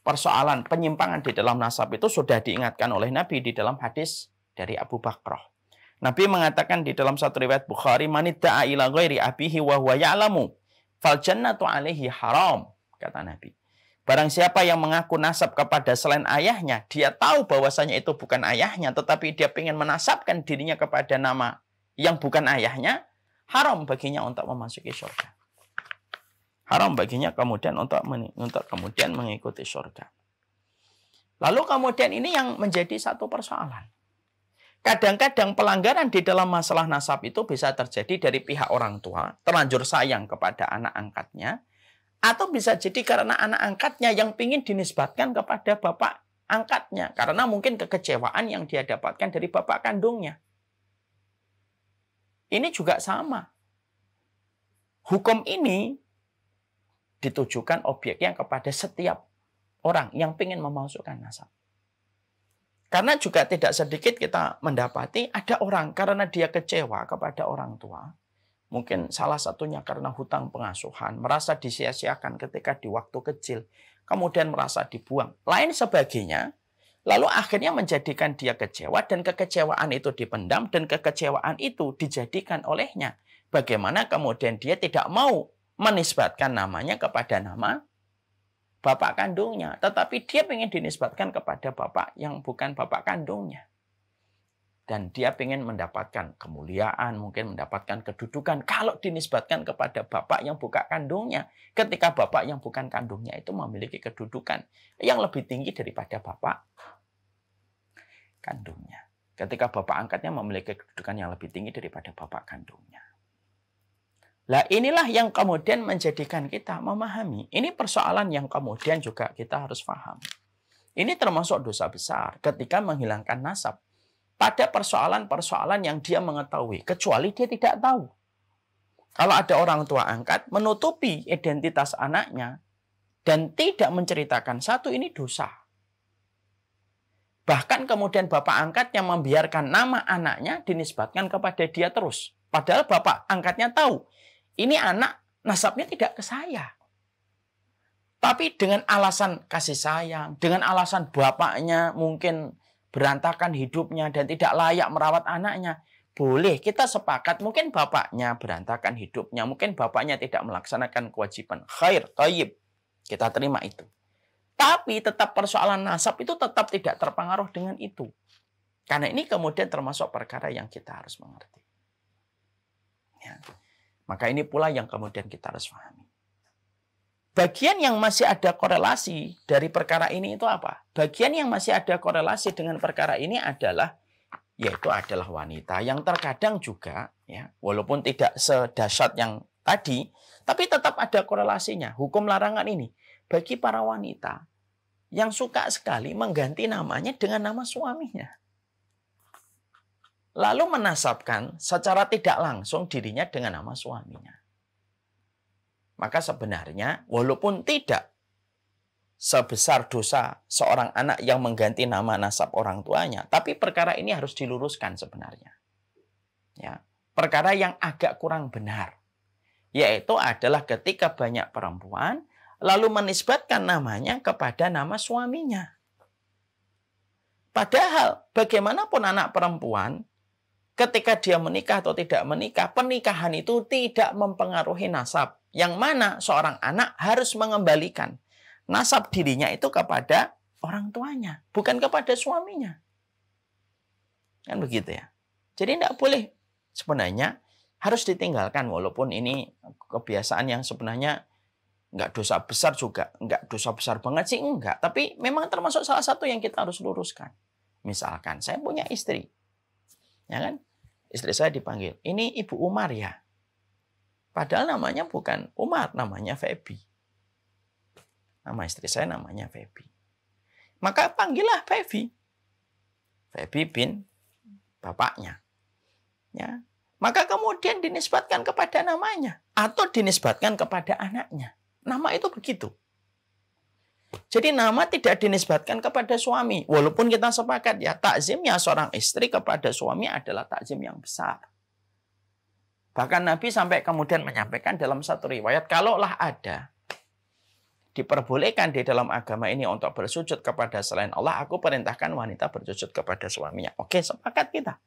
persoalan penyimpangan di dalam nasab itu sudah diingatkan oleh Nabi di dalam hadis dari Abu Bakrah. Nabi mengatakan di dalam satu riwayat Bukhari, "Manidda'a ila ghairi abihi wa huwa ya'lamu fal jannatu 'alaihi haram." Kata Nabi. Barang siapa yang mengaku nasab kepada selain ayahnya, dia tahu bahwasanya itu bukan ayahnya, tetapi dia ingin menasabkan dirinya kepada nama yang bukan ayahnya, haram baginya untuk memasuki surga. Haram baginya kemudian untuk kemudian mengikuti surga. Lalu kemudian ini yang menjadi satu persoalan. Kadang-kadang pelanggaran di dalam masalah nasab itu bisa terjadi dari pihak orang tua, terlanjur sayang kepada anak angkatnya, atau bisa jadi karena anak angkatnya yang ingin dinisbatkan kepada bapak angkatnya, karena mungkin kekecewaan yang dia dapatkan dari bapak kandungnya. Ini juga sama. Hukum ini ditujukan objeknya kepada setiap orang yang ingin memasukkan nasab. Karena juga tidak sedikit kita mendapati ada orang karena dia kecewa kepada orang tua. Mungkin salah satunya karena hutang pengasuhan. Merasa disia-siakan ketika di waktu kecil. Kemudian merasa dibuang. Lain sebagainya. Lalu akhirnya menjadikan dia kecewa. Dan kekecewaan itu dipendam. Dan kekecewaan itu dijadikan olehnya. Bagaimana kemudian dia tidak mau menisbatkan namanya kepada nama bapak kandungnya, tetapi dia ingin dinisbatkan kepada bapak yang bukan bapak kandungnya. Dan dia ingin mendapatkan kemuliaan, mungkin mendapatkan kedudukan kalau dinisbatkan kepada bapak yang bukan kandungnya. Ketika bapak yang bukan kandungnya itu memiliki kedudukan yang lebih tinggi daripada bapak kandungnya. Ketika bapak angkatnya memiliki kedudukan yang lebih tinggi daripada bapak kandungnya. Lah inilah yang kemudian menjadikan kita memahami. Ini persoalan yang kemudian juga kita harus paham. Ini termasuk dosa besar ketika menghilangkan nasab. Pada persoalan-persoalan yang dia mengetahui. Kecuali dia tidak tahu. Kalau ada orang tua angkat menutupi identitas anaknya. Dan tidak menceritakan satu, ini dosa. Bahkan kemudian bapak angkatnya membiarkan nama anaknya dinisbatkan kepada dia terus. Padahal bapak angkatnya tahu. Ini anak nasabnya tidak ke saya. Tapi dengan alasan kasih sayang, dengan alasan bapaknya mungkin berantakan hidupnya dan tidak layak merawat anaknya. Boleh, kita sepakat mungkin bapaknya berantakan hidupnya, mungkin bapaknya tidak melaksanakan kewajiban. Khair, thayyib. Kita terima itu. Tapi tetap persoalan nasab itu tetap tidak terpengaruh dengan itu. Karena ini kemudian termasuk perkara yang kita harus mengerti. Ya. Maka ini pula yang kemudian kita harus pahami. Bagian yang masih ada korelasi dari perkara ini itu apa? Bagian yang masih ada korelasi dengan perkara ini adalah, yaitu adalah wanita yang terkadang juga, ya, walaupun tidak sedahsyat yang tadi, tapi tetap ada korelasinya. Hukum larangan ini bagi para wanita yang suka sekali mengganti namanya dengan nama suaminya. Lalu menasabkan secara tidak langsung dirinya dengan nama suaminya. Maka sebenarnya walaupun tidak sebesar dosa seorang anak yang mengganti nama nasab orang tuanya, tapi perkara ini harus diluruskan sebenarnya. Ya, perkara yang agak kurang benar, yaitu adalah ketika banyak perempuan lalu menisbatkan namanya kepada nama suaminya. Padahal bagaimanapun anak perempuan, ketika dia menikah atau tidak menikah, pernikahan itu tidak mempengaruhi nasab. Yang mana seorang anak harus mengembalikan nasab dirinya itu kepada orang tuanya, bukan kepada suaminya. Kan begitu ya. Jadi tidak boleh, sebenarnya harus ditinggalkan, walaupun ini kebiasaan yang sebenarnya nggak dosa besar juga, nggak dosa besar banget sih, enggak. Tapi memang termasuk salah satu yang kita harus luruskan. Misalkan saya punya istri, ya kan? Istri saya dipanggil, ini Ibu Umar ya. Padahal namanya bukan Umar, namanya Febi. Nama istri saya namanya Febi. Maka panggillah Febi. Febi bin bapaknya. Ya. Maka kemudian dinisbatkan kepada namanya. Atau dinisbatkan kepada anaknya. Nama itu begitu. Jadi nama tidak dinisbatkan kepada suami. Walaupun kita sepakat ya, takzimnya seorang istri kepada suami adalah takzim yang besar. Bahkan Nabi sampai kemudian menyampaikan dalam satu riwayat, kalaulah ada diperbolehkan di dalam agama ini untuk bersujud kepada selain Allah, aku perintahkan wanita bersujud kepada suaminya. Oke, sepakat kita.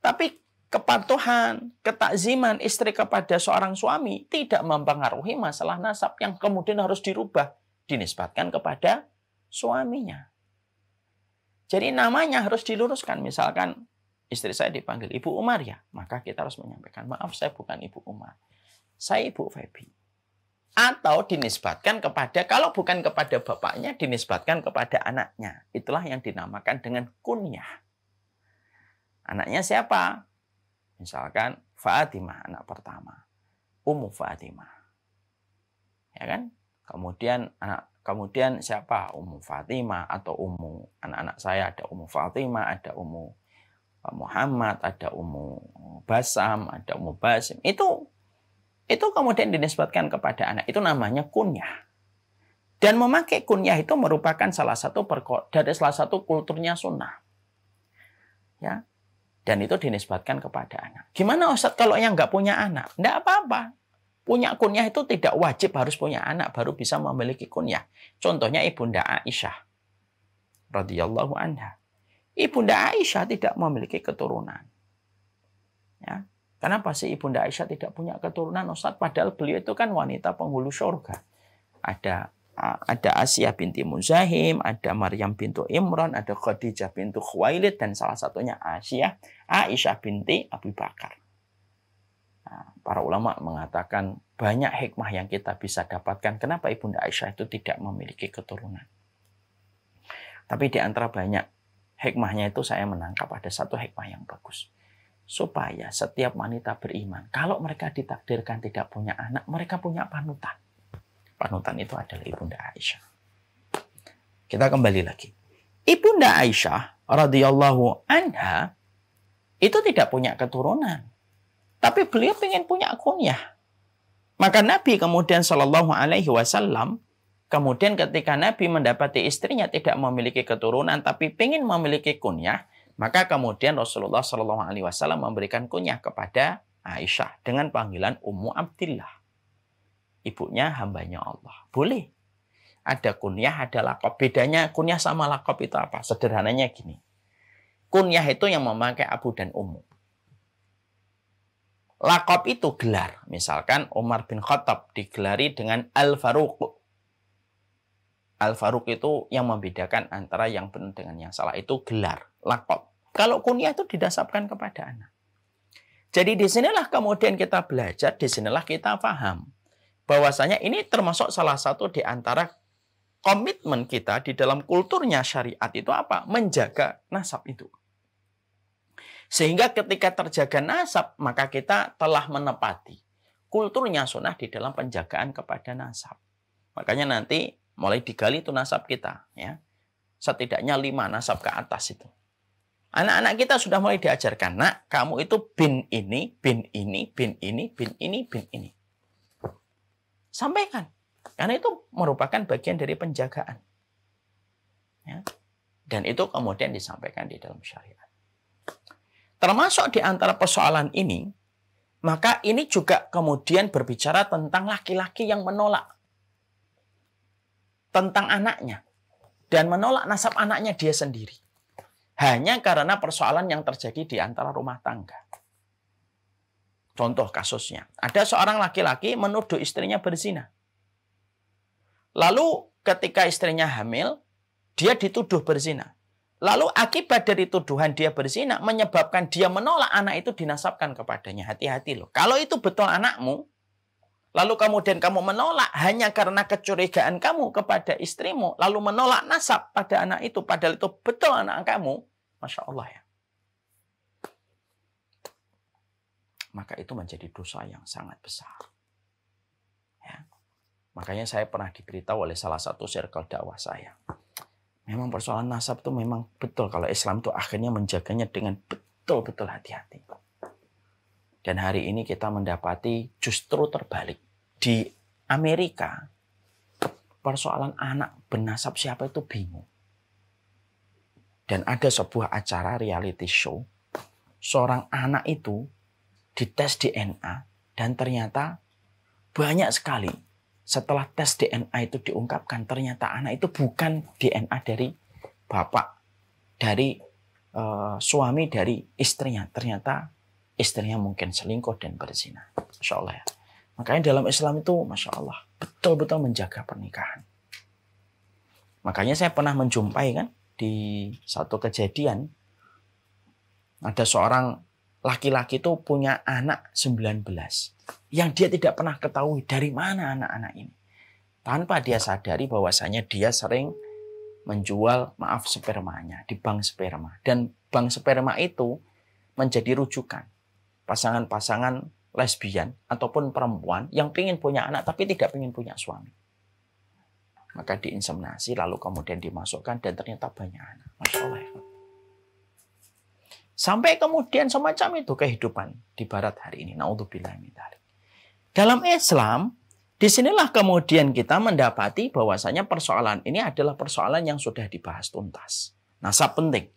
Tapi kepatuhan, ketakziman istri kepada seorang suami tidak mempengaruhi masalah nasab yang kemudian harus dirubah, dinisbatkan kepada suaminya. Jadi namanya harus diluruskan. Misalkan istri saya dipanggil Ibu Umar ya, maka kita harus menyampaikan, maaf saya bukan Ibu Umar, saya Ibu Febi. Atau dinisbatkan kepada, kalau bukan kepada bapaknya, dinisbatkan kepada anaknya. Itulah yang dinamakan dengan kunyah. Anaknya siapa? Misalkan Fatimah, anak pertama. Ummu Fatimah. Ya kan? Kemudian siapa? Ummu Fatimah atau Ummu, anak-anak saya ada Ummu Fatimah, ada Ummu Muhammad, ada Ummu Basam, ada Ummu Basim. Itu kemudian dinisbatkan kepada anak. Itu namanya kunyah. Dan memakai kunyah itu merupakan salah satu kulturnya sunnah. Ya. Dan itu dinisbatkan kepada anak. Gimana Ustaz kalau yang nggak punya anak? Nggak apa-apa. Punya kunyah itu tidak wajib harus punya anak baru bisa memiliki kunyah. Contohnya Ibunda Aisyah radhiyallahu anha. Ibunda Aisyah tidak memiliki keturunan. Ya. Kenapa sih Ibunda Aisyah tidak punya keturunan, Ustaz? Padahal beliau itu kan wanita penghulu surga. Ada Asia binti Muzahim, ada Maryam bintu Imran, ada Khadijah bintu Khuwailid, dan salah satunya Aisyah binti Abu Bakar. Nah, para ulama mengatakan banyak hikmah yang kita bisa dapatkan. Kenapa Ibunda Aisyah itu tidak memiliki keturunan? Tapi di antara banyak hikmahnya itu saya menangkap ada satu hikmah yang bagus. Supaya setiap wanita beriman, kalau mereka ditakdirkan tidak punya anak, mereka punya panutan. Panutan itu adalah Ibunda Aisyah. Kita kembali lagi. Ibunda Aisyah radhiyallahu anha itu tidak punya keturunan. Tapi beliau ingin punya kunyah. Maka Nabi kemudian Shallallahu Alaihi Wasallam, kemudian ketika Nabi mendapati istrinya tidak memiliki keturunan, tapi ingin memiliki kunyah, maka kemudian Rasulullah Shallallahu Alaihi Wasallam memberikan kunyah kepada Aisyah dengan panggilan Ummu Abdillah, ibunya hambanya Allah. Boleh. Ada kunyah, ada lakop. Bedanya kunyah sama lakop itu apa? Sederhananya gini. Kunyah itu yang memakai Abu dan Ummu. Lakop itu gelar. Misalkan Umar bin Khattab digelari dengan Al-Faruq. Al-Faruq itu yang membedakan antara yang benar dengan yang salah. Itu gelar, lakop. Kalau kunyah itu didasarkan kepada anak. Jadi disinilah kemudian kita belajar, disinilah kita paham. Bahwasanya ini termasuk salah satu di antara komitmen kita di dalam kulturnya syariat itu apa? Menjaga nasab itu. Sehingga ketika terjaga nasab, maka kita telah menepati kulturnya sunnah di dalam penjagaan kepada nasab. Makanya nanti mulai digali itu nasab kita, ya. Setidaknya 5 nasab ke atas itu. Anak-anak kita sudah mulai diajarkan, nak, kamu itu bin ini, bin ini, bin ini, bin ini, bin ini. Sampaikan. Karena itu merupakan bagian dari penjagaan. Ya. Dan itu kemudian disampaikan di dalam syariat. Termasuk di antara persoalan ini, maka ini juga kemudian berbicara tentang laki-laki yang menolak tentang anaknya dan menolak nasab anaknya dia sendiri. Hanya karena persoalan yang terjadi di antara rumah tangga. Contoh kasusnya, ada seorang laki-laki menuduh istrinya berzina. Lalu ketika istrinya hamil, dia dituduh berzina. Lalu akibat dari tuduhan dia berzina menyebabkan dia menolak anak itu dinasabkan kepadanya. Hati-hati loh. Kalau itu betul anakmu, lalu kemudian kamu menolak hanya karena kecurigaan kamu kepada istrimu, lalu menolak nasab pada anak itu, padahal itu betul anak kamu, Masya Allah ya. Maka itu menjadi dosa yang sangat besar. Ya. Makanya saya pernah diberitahu oleh salah satu circle dakwah saya. Memang persoalan nasab itu memang betul kalau Islam itu akhirnya menjaganya dengan betul-betul hati-hati. Dan hari ini kita mendapati justru terbalik. Di Amerika, persoalan anak bernasab siapa itu bingung. Dan ada sebuah acara reality show, seorang anak itu dites DNA dan ternyata banyak sekali setelah tes DNA itu diungkapkan ternyata anak itu bukan DNA dari bapak dari suami dari istrinya. Ternyata istrinya mungkin selingkuh dan berzina. Masya Allah ya. Makanya dalam Islam itu Masya Allah betul-betul menjaga pernikahan. Makanya saya pernah menjumpai kan di satu kejadian. Ada seorang laki-laki itu punya anak 19. Yang dia tidak pernah ketahui dari mana anak-anak ini. Tanpa dia sadari bahwasanya dia sering menjual spermanya di bank sperma. Dan bank sperma itu menjadi rujukan pasangan-pasangan lesbian ataupun perempuan yang ingin punya anak tapi tidak ingin punya suami. Maka diinseminasi lalu kemudian dimasukkan dan ternyata banyak anak. Masya Allah. Sampai kemudian semacam itu kehidupan di barat hari ini. Naudzubillah min dzalik. Dalam Islam, disinilah kemudian kita mendapati bahwasanya persoalan ini adalah persoalan yang sudah dibahas tuntas. Nasab penting.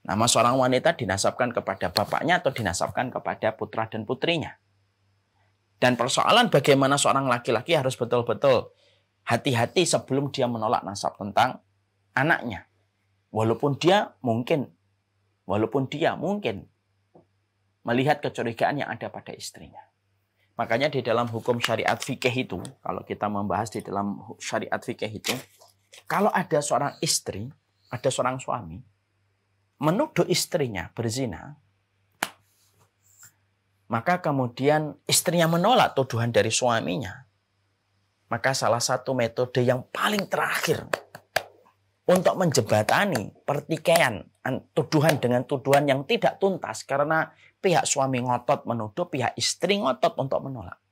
Nama seorang wanita dinasabkan kepada bapaknya atau dinasabkan kepada putra dan putrinya. Dan persoalan bagaimana seorang laki-laki harus betul-betul hati-hati sebelum dia menolak nasab tentang anaknya. Walaupun dia mungkin melihat kecurigaan yang ada pada istrinya. Makanya di dalam hukum syariat fikih itu, kalau kita membahas di dalam syariat fikih itu, kalau ada seorang istri, ada seorang suami, menuduh istrinya berzina, maka kemudian istrinya menolak tuduhan dari suaminya, maka salah satu metode yang paling terakhir untuk menjembatani pertikaian tuduhan dengan tuduhan yang tidak tuntas karena pihak suami ngotot menuduh, pihak istri ngotot untuk menolak.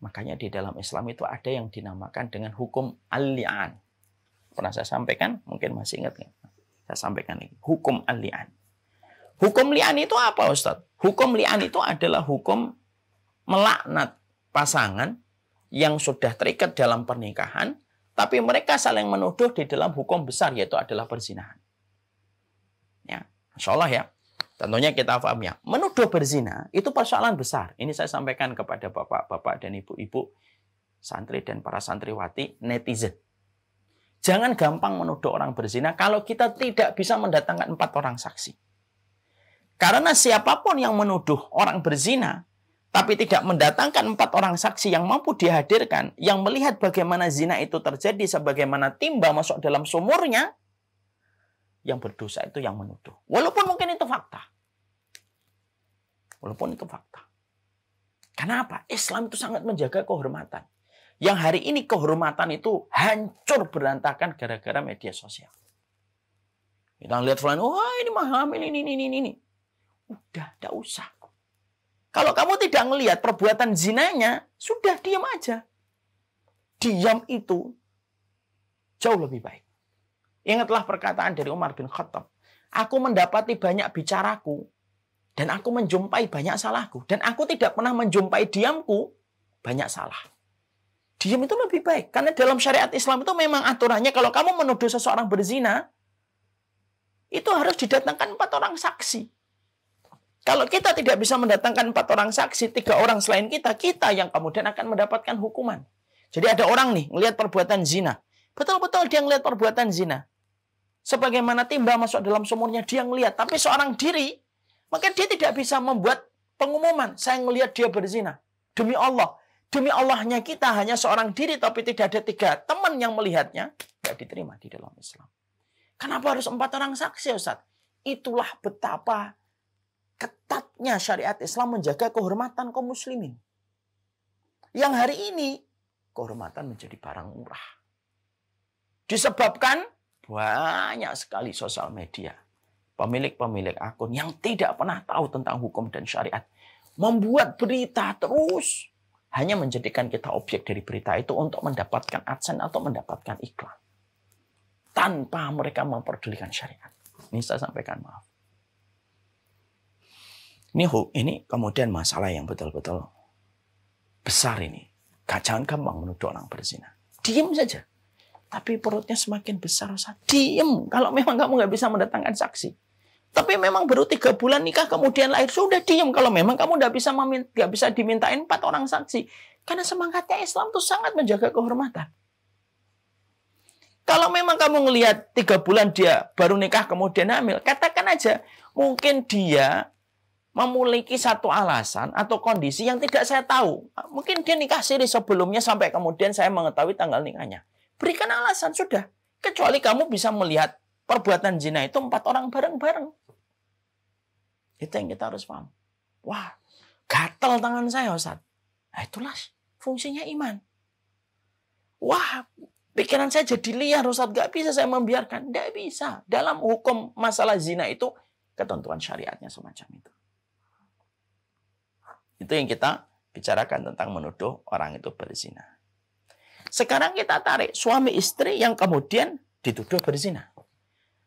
Makanya di dalam Islam itu ada yang dinamakan dengan hukum al-li'an. Pernah saya sampaikan? Mungkin masih ingat kan? Saya sampaikan lagi. Hukum al-li'an. Hukum li'an itu apa, Ustaz? Hukum li'an itu adalah hukum melaknat pasangan yang sudah terikat dalam pernikahan, tapi mereka saling menuduh di dalam hukum besar, yaitu adalah perzinahan. Ya, Masya Allah ya. Tentunya kita paham ya. Menuduh berzina itu persoalan besar. Ini saya sampaikan kepada bapak-bapak dan ibu-ibu, santri dan para santriwati, netizen. Jangan gampang menuduh orang berzina kalau kita tidak bisa mendatangkan 4 orang saksi. Karena siapapun yang menuduh orang berzina, tapi tidak mendatangkan 4 orang saksi yang mampu dihadirkan, yang melihat bagaimana zina itu terjadi, sebagaimana timba masuk dalam sumurnya, yang berdosa itu yang menuduh. Walaupun mungkin itu fakta. Walaupun itu fakta. Kenapa? Islam itu sangat menjaga kehormatan. Yang hari ini kehormatan itu hancur berantakan gara-gara media sosial. Kita lihat fulan, wah ini mah hamil, ini. Udah, tidak usah. Kalau kamu tidak melihat perbuatan zinanya, sudah diam aja. Diam itu jauh lebih baik. Ingatlah perkataan dari Umar bin Khattab. Aku mendapati banyak bicaraku, dan aku menjumpai banyak salahku. Dan aku tidak pernah menjumpai diamku banyak salah. Diam itu lebih baik. Karena dalam syariat Islam itu memang aturannya kalau kamu menuduh seseorang berzina, itu harus didatangkan 4 orang saksi. Kalau kita tidak bisa mendatangkan 4 orang saksi, 3 orang selain kita yang kemudian akan mendapatkan hukuman. Jadi ada orang nih, ngelihat perbuatan zina. Betul-betul dia ngelihat perbuatan zina. Sebagaimana timba masuk dalam sumurnya, dia ngelihat. Tapi seorang diri, maka dia tidak bisa membuat pengumuman. Saya ngelihat dia berzina. Demi Allah. Demi Allahnya kita hanya seorang diri, tapi tidak ada 3 teman yang melihatnya. Tidak diterima di dalam Islam. Kenapa harus 4 orang saksi, Ustaz? Itulah betapa ketatnya syariat Islam menjaga kehormatan kaum muslimin. Yang hari ini, kehormatan menjadi barang murah. Disebabkan banyak sekali sosial media. Pemilik-pemilik akun yang tidak pernah tahu tentang hukum dan syariat. Membuat berita terus. Hanya menjadikan kita objek dari berita itu untuk mendapatkan adsense atau mendapatkan iklan. Tanpa mereka memperdulikan syariat. Ini saya sampaikan, maaf. Ini kemudian masalah yang betul-betul besar ini. Jangan gampang menuduh orang berzina. Diam saja. Tapi perutnya semakin besar. Diam. Kalau memang kamu nggak bisa mendatangkan saksi. Tapi memang baru 3 bulan nikah kemudian lahir. Sudah diam. Kalau memang kamu nggak bisa dimintain 4 orang saksi. Karena semangatnya Islam itu sangat menjaga kehormatan. Kalau memang kamu ngelihat 3 bulan dia baru nikah kemudian hamil, katakan aja mungkin dia memiliki satu alasan atau kondisi yang tidak saya tahu. Mungkin dia nikah siri sebelumnya sampai kemudian saya mengetahui tanggal nikahnya. Berikan alasan, sudah. Kecuali kamu bisa melihat perbuatan zina itu 4 orang bareng-bareng. Itu yang kita harus paham. Wah, gatal tangan saya, Ustaz. Nah, itulah fungsinya iman. Wah, pikiran saya jadi liar, Ustaz. Gak bisa saya membiarkan. Gak bisa. Dalam hukum masalah zina itu, ketentuan syariatnya semacam itu. Itu yang kita bicarakan tentang menuduh orang itu berzina. Sekarang kita tarik suami istri yang kemudian dituduh berzina.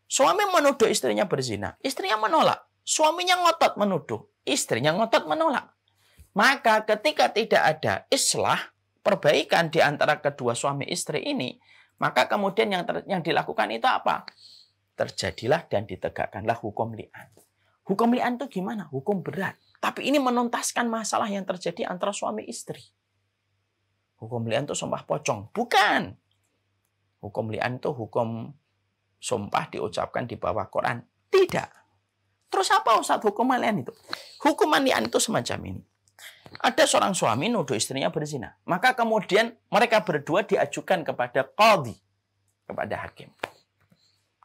Suami menuduh istrinya berzina. Istrinya menolak. Suaminya ngotot menuduh. Istrinya ngotot menolak. Maka ketika tidak ada islah, perbaikan di antara kedua suami istri ini, maka kemudian yang dilakukan itu apa? Terjadilah dan ditegakkanlah hukum li'an. Hukum li'an itu gimana? Hukum berat. Tapi ini menuntaskan masalah yang terjadi antara suami istri. Hukum li'an itu sumpah pocong. Bukan. Hukum li'an itu hukum sumpah diucapkan di bawah Quran. Tidak. Terus apa Ustaz hukuman li'an itu? Hukuman li'an itu semacam ini. Ada seorang suami nuduh istrinya berzina. Maka kemudian mereka berdua diajukan kepada qadhi, kepada hakim.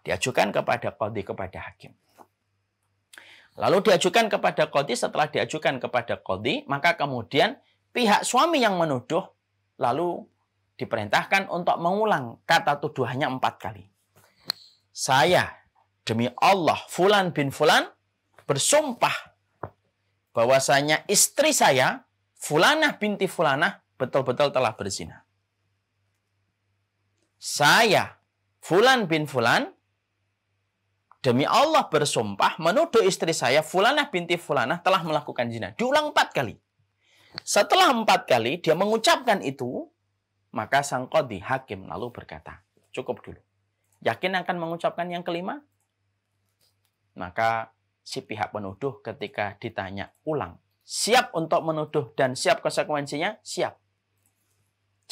Diajukan kepada qadhi, kepada hakim. Lalu diajukan kepada qadhi, setelah diajukan kepada qadhi, maka kemudian pihak suami yang menuduh lalu diperintahkan untuk mengulang kata tuduhannya 4 kali. Saya demi Allah Fulan bin Fulan bersumpah bahwasanya istri saya Fulanah binti Fulanah betul-betul telah berzina. Saya Fulan bin Fulan demi Allah bersumpah menuduh istri saya Fulanah binti Fulanah telah melakukan zina. Diulang 4 kali. Setelah 4 kali dia mengucapkan itu, maka sang qadhi hakim lalu berkata, cukup dulu. Yakin akan mengucapkan yang kelima? Maka si pihak penuduh ketika ditanya ulang, siap untuk menuduh dan siap konsekuensinya? Siap.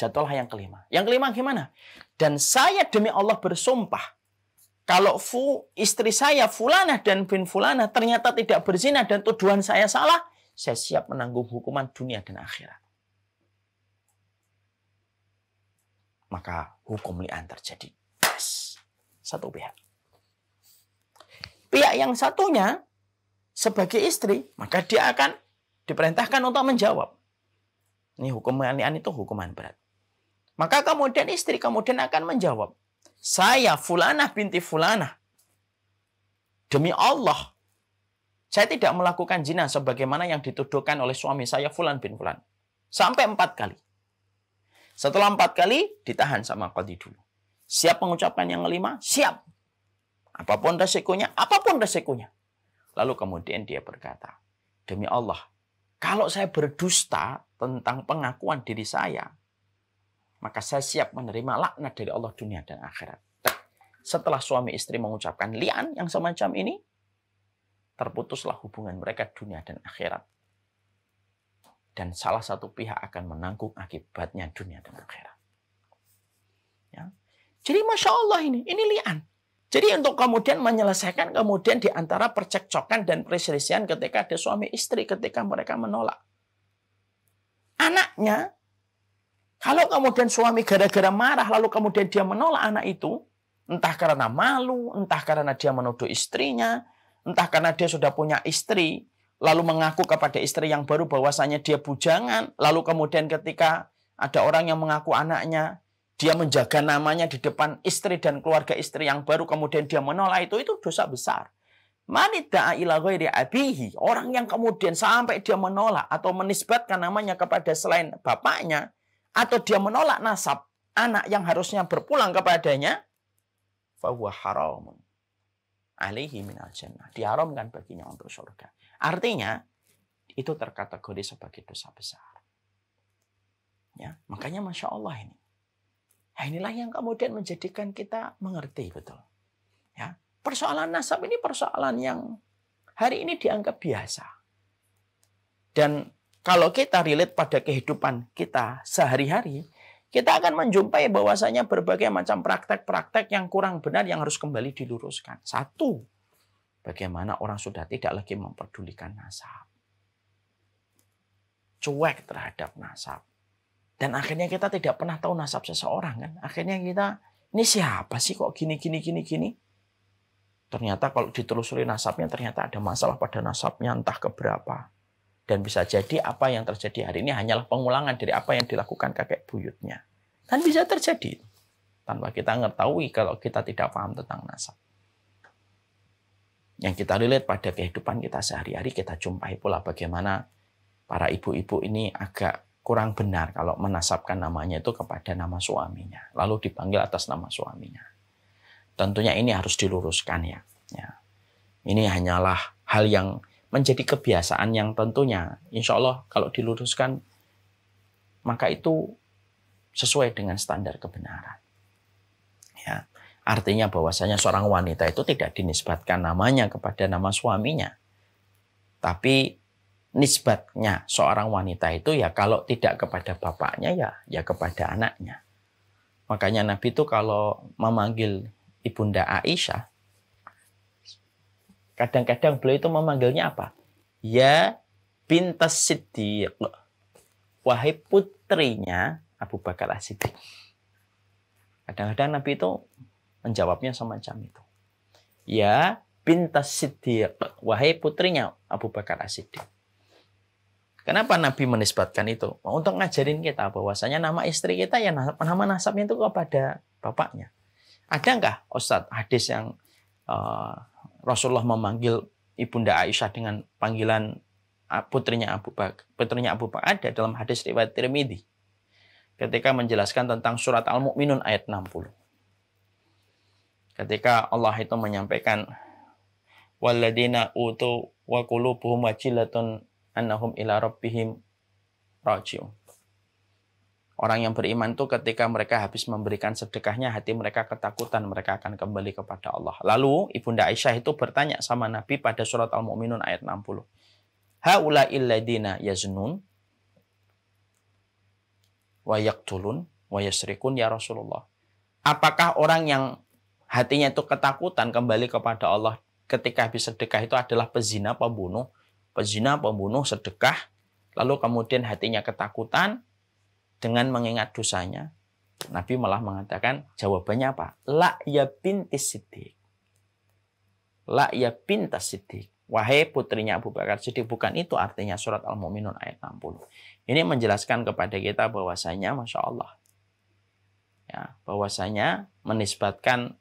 Jatuhlah yang kelima. Yang kelima gimana? Dan saya demi Allah bersumpah, kalau istri saya Fulanah dan bin Fulanah ternyata tidak berzina dan tuduhan saya salah, saya siap menanggung hukuman dunia dan akhirat. Maka hukum li'an terjadi. Yes. Satu pihak. Pihak yang satunya sebagai istri, maka dia akan diperintahkan untuk menjawab. Ini hukuman li'an itu hukuman berat. Maka kemudian istri kemudian akan menjawab, saya Fulanah binti Fulanah, demi Allah, saya tidak melakukan zina sebagaimana yang dituduhkan oleh suami saya Fulan bin Fulan. Sampai 4 kali. Setelah 4 kali, ditahan sama qadhi dulu. Siap mengucapkan yang kelima? Siap. Apapun resikonya, apapun resikonya. Lalu kemudian dia berkata, demi Allah, kalau saya berdusta tentang pengakuan diri saya, maka saya siap menerima laknat dari Allah dunia dan akhirat. Setelah suami istri mengucapkan li'an yang semacam ini, terputuslah hubungan mereka dunia dan akhirat. Dan salah satu pihak akan menanggung akibatnya dunia dan akhirat. Ya. Jadi Masya Allah ini li'an. Jadi untuk kemudian menyelesaikan kemudian di antara percekcokan dan perselisihan ketika ada suami istri ketika mereka menolak. Anaknya, kalau kemudian suami gara-gara marah lalu kemudian dia menolak anak itu, entah karena malu, entah karena dia menuduh istrinya, entah karena dia sudah punya istri, lalu mengaku kepada istri yang baru bahwasanya dia bujangan, lalu kemudian ketika ada orang yang mengaku anaknya, dia menjaga namanya di depan istri dan keluarga istri yang baru, kemudian dia menolak itu dosa besar. Manidda'a ila ghairi abihi, orang yang kemudian sampai dia menolak atau menisbatkan namanya kepada selain bapaknya, atau dia menolak nasab anak yang harusnya berpulang kepadanya, fahuwa haramun alaihi minal jannah, diharamkan baginya untuk surga. Artinya itu terkategori sebagai dosa besar. Ya, makanya Masya Allah ini. Nah, inilah yang kemudian menjadikan kita mengerti betul. Ya, persoalan nasab ini persoalan yang hari ini dianggap biasa. Dan kalau kita relate pada kehidupan kita sehari-hari, kita akan menjumpai bahwasanya berbagai macam praktek-praktek yang kurang benar yang harus kembali diluruskan. Satu, bagaimana orang sudah tidak lagi memperdulikan nasab. Cuek terhadap nasab. Dan akhirnya kita tidak pernah tahu nasab seseorang kan. Akhirnya kita, ini siapa sih kok gini. Ternyata kalau ditelusuri nasabnya ternyata ada masalah pada nasabnya entah keberapa. Dan bisa jadi apa yang terjadi hari ini hanyalah pengulangan dari apa yang dilakukan kakek buyutnya. Kan bisa terjadi. Tanpa kita mengetahui kalau kita tidak paham tentang nasab. Yang kita relate pada kehidupan kita sehari-hari, kita jumpai pula bagaimana para ibu-ibu ini agak kurang benar kalau menasabkan namanya itu kepada nama suaminya. Lalu dipanggil atas nama suaminya. Tentunya ini harus diluruskan ya. Ini hanyalah hal yang menjadi kebiasaan yang tentunya insya Allah kalau diluruskan maka itu sesuai dengan standar kebenaran. Ya, artinya bahwasanya seorang wanita itu tidak dinisbatkan namanya kepada nama suaminya. Tapi nisbatnya seorang wanita itu ya kalau tidak kepada bapaknya ya kepada anaknya. Makanya Nabi itu kalau memanggil Ibunda Aisyah, kadang-kadang beliau itu memanggilnya apa? Ya bintas Siddiq. Wahai putrinya Abu Bakar As-Siddiq. Kadang-kadang Nabi itu menjawabnya semacam itu. Ya bintas Siddiq. Wahai putrinya Abu Bakar As-Siddiq. Kenapa Nabi menisbatkan itu? Untuk ngajarin kita bahwasanya nama istri kita ya nama nasabnya itu kepada bapaknya. Ada enggak Ustadz hadis yang Rasulullah memanggil Ibunda Aisyah dengan panggilan putrinya Abu Bakar? Ada dalam hadis riwayat Tirmidzi ketika menjelaskan tentang surat Al-Mu'minun ayat 60. Ketika Allah itu menyampaikan walladzina utu wa qulubuhum wajilatun annahum ila rabbihim raji'un. Orang yang beriman itu ketika mereka habis memberikan sedekahnya, hati mereka ketakutan, mereka akan kembali kepada Allah. Lalu Ibunda Aisyah itu bertanya sama Nabi pada surat Al-Mu'minun ayat 60. Haula'il ladina yaznun wa yaqtulun wa yasrikun ya Rasulullah. Apakah orang yang hatinya itu ketakutan kembali kepada Allah ketika habis sedekah itu adalah pezina, pembunuh, sedekah, lalu kemudian hatinya ketakutan, dengan mengingat dosanya, Nabi malah mengatakan jawabannya apa? La ya bintis Siddiq. La ya bintas Siddiq. Wahai putrinya Abu Bakar Siddiq. Bukan itu artinya surat Al-Mu'minun ayat 60. Ini menjelaskan kepada kita bahwasanya Masya Allah. Ya, bahwasanya menisbatkan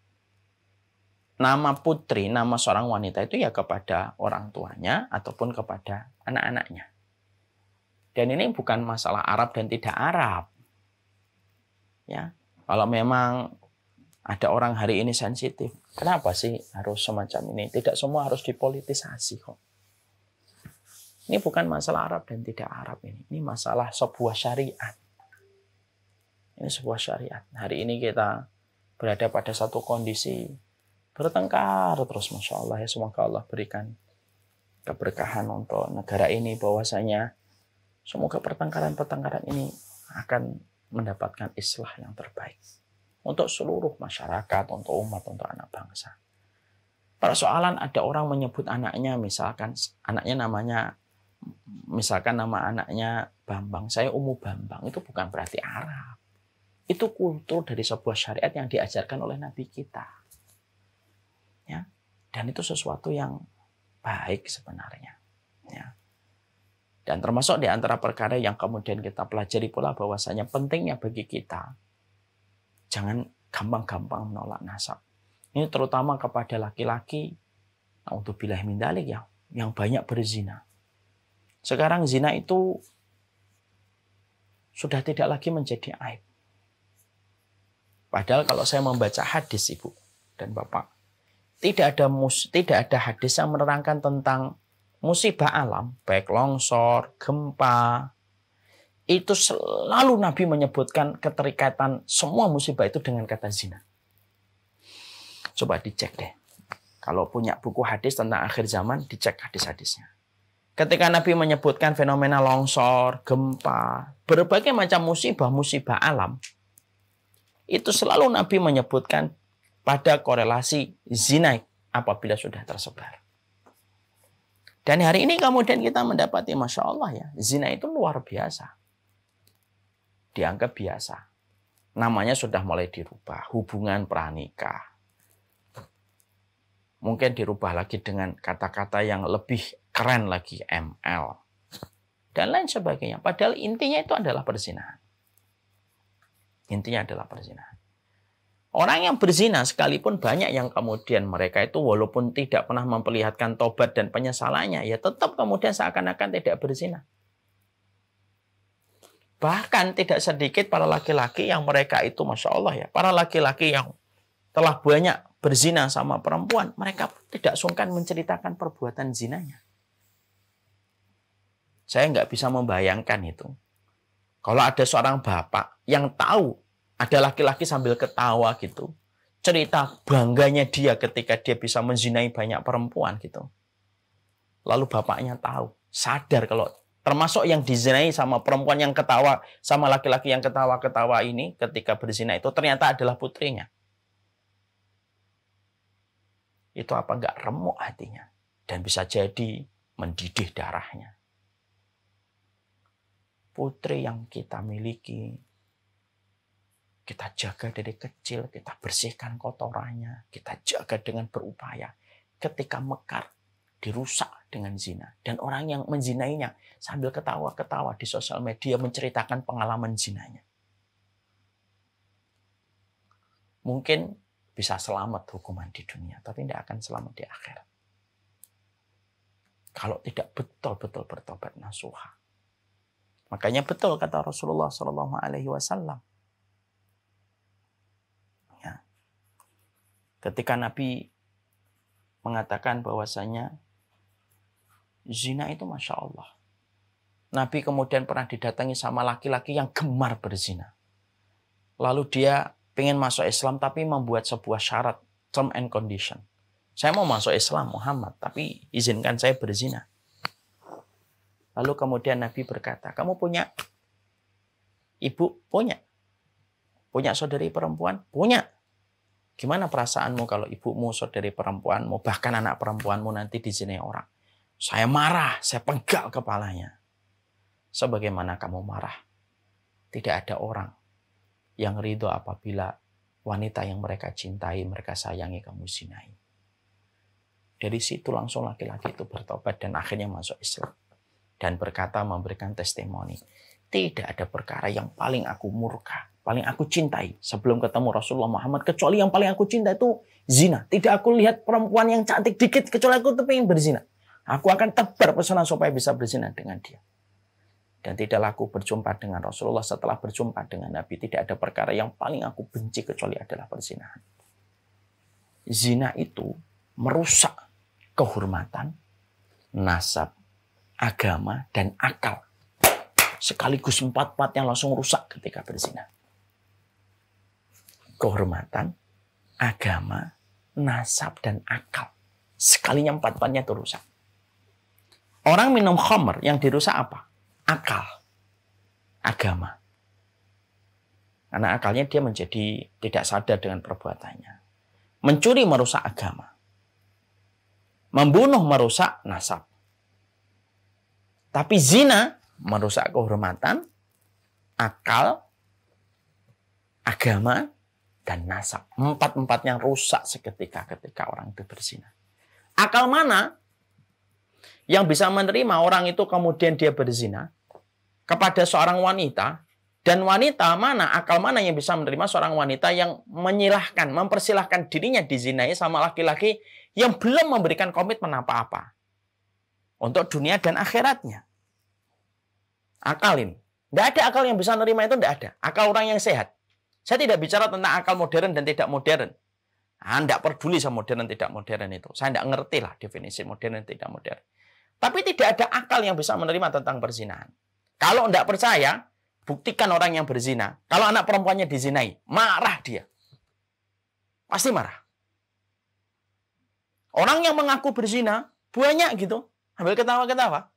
nama putri, nama seorang wanita itu ya kepada orang tuanya ataupun kepada anak-anaknya. Dan ini bukan masalah Arab dan tidak Arab. Ya, kalau memang ada orang hari ini sensitif, kenapa sih harus semacam ini? Tidak semua harus dipolitisasi kok. Ini bukan masalah Arab dan tidak Arab ini. Ini masalah sebuah syariat. Ini sebuah syariat. Hari ini kita berada pada satu kondisi bertengkar terus, Masya Allah ya. Semoga Allah berikan keberkahan untuk negara ini, bahwasanya semoga pertengkaran-pertengkaran ini akan mendapatkan islah yang terbaik untuk seluruh masyarakat, untuk umat, untuk anak bangsa. Persoalan ada orang menyebut anaknya, misalkan anaknya namanya, misalkan nama anaknya Bambang, saya Umu Bambang, itu bukan berarti Arab. Itu kultur dari sebuah syariat yang diajarkan oleh Nabi kita. Ya, dan itu sesuatu yang baik sebenarnya. Ya. Dan termasuk di antara perkara yang kemudian kita pelajari pula bahwasanya pentingnya bagi kita jangan gampang-gampang menolak nasab. Ini terutama kepada laki-laki, naudzubillah min dzalik ya, yang banyak berzina. Sekarang zina itu sudah tidak lagi menjadi aib. Padahal kalau saya membaca hadis Ibu dan Bapak, tidak ada hadis yang menerangkan tentang musibah alam, baik longsor, gempa, itu selalu Nabi menyebutkan keterikatan semua musibah itu dengan kata zina. Coba dicek deh. Kalau punya buku hadis tentang akhir zaman, dicek hadis-hadisnya. Ketika Nabi menyebutkan fenomena longsor, gempa, berbagai macam musibah alam, itu selalu Nabi menyebutkan pada korelasi zina apabila sudah tersebar. Dan hari ini kemudian kita mendapati, Masya Allah ya, zina itu luar biasa. Dianggap biasa. Namanya sudah mulai dirubah, hubungan pranikah. Mungkin dirubah lagi dengan kata-kata yang lebih keren lagi, ML. Dan lain sebagainya. Padahal intinya itu adalah perzinahan. Intinya adalah perzinahan. Orang yang berzina sekalipun banyak yang kemudian mereka itu walaupun tidak pernah memperlihatkan tobat dan penyesalannya, ya tetap kemudian seakan-akan tidak berzina. Bahkan tidak sedikit para laki-laki yang mereka itu, Masya Allah ya, para laki-laki yang telah banyak berzina sama perempuan, mereka tidak sungkan menceritakan perbuatan zinanya. Saya nggak bisa membayangkan itu. Kalau ada seorang bapak yang tahu ada laki-laki sambil ketawa gitu, cerita bangganya dia ketika dia bisa menzinai banyak perempuan gitu. Lalu bapaknya tahu, sadar kalau termasuk yang dizinai sama perempuan yang ketawa, sama laki-laki yang ketawa-ketawa ini ketika berzina itu ternyata adalah putrinya. Itu apa enggak remuk hatinya. Dan bisa jadi mendidih darahnya. Putri yang kita miliki, kita jaga dari kecil, kita bersihkan kotorannya, kita jaga dengan berupaya. Ketika mekar, dirusak dengan zina. Dan orang yang menzinainya sambil ketawa-ketawa di sosial media menceritakan pengalaman zinanya. Mungkin bisa selamat hukuman di dunia, tapi tidak akan selamat di akhirat. Kalau tidak betul-betul bertobat nasuha. Makanya betul kata Rasulullah SAW. Ketika Nabi mengatakan bahwasanya zina itu Masya Allah. Nabi kemudian pernah didatangi sama laki-laki yang gemar berzina. Lalu dia pengen masuk Islam tapi membuat sebuah syarat, term and condition. Saya mau masuk Islam Muhammad, tapi izinkan saya berzina. Lalu kemudian Nabi berkata, kamu punya ibu? Punya. Punya saudari perempuan? Punya. Gimana perasaanmu kalau ibumu, saudari perempuanmu, bahkan anak perempuanmu nanti dizinai orang? Saya marah, saya penggal kepalanya. Sebagaimana kamu marah, tidak ada orang yang ridho apabila wanita yang mereka cintai, mereka sayangi, kamu zinai. Dari situ langsung laki-laki itu bertobat dan akhirnya masuk Islam. Dan berkata, memberikan testimoni. Tidak ada perkara yang paling aku murka, paling aku cintai sebelum ketemu Rasulullah Muhammad, kecuali yang paling aku cinta itu zina. Tidak aku lihat perempuan yang cantik dikit, kecuali aku tuh pengen berzina. Aku akan tebar pesona supaya bisa berzina dengan dia. Dan tidaklah aku berjumpa dengan Rasulullah setelah berjumpa dengan Nabi. Tidak ada perkara yang paling aku benci kecuali adalah perzinahan. Zina itu merusak kehormatan, nasab, agama, dan akal. Sekaligus empat-empatnya langsung rusak ketika berzina. Kehormatan, agama, nasab, dan akal. Sekalinya empat-empatnya itu rusak. Orang minum khamr yang dirusak apa? Akal. Agama. Karena akalnya dia menjadi tidak sadar dengan perbuatannya. Mencuri merusak agama. Membunuh merusak nasab. Tapi zina merusak kehormatan, akal, agama, dan nasab. Empat-empatnya rusak seketika ketika orang itu berzina. Akal mana yang bisa menerima orang itu kemudian dia berzina kepada seorang wanita, dan wanita mana, akal mana yang bisa menerima seorang wanita yang menyilahkan, mempersilahkan dirinya dizinai sama laki-laki yang belum memberikan komitmen apa-apa untuk dunia dan akhiratnya. Akal ini. Tidak ada akal yang bisa menerima itu, tidak ada. Akal orang yang sehat. Saya tidak bicara tentang akal modern dan tidak modern. Tidak peduli sama modern dan tidak modern itu. Saya tidak ngerti lah definisi modern dan tidak modern. Tapi tidak ada akal yang bisa menerima tentang perzinahan. Kalau tidak percaya, buktikan orang yang berzina. Kalau anak perempuannya dizinai, marah dia. Pasti marah. Orang yang mengaku berzina, banyak gitu. Ambil ketawa-ketawa.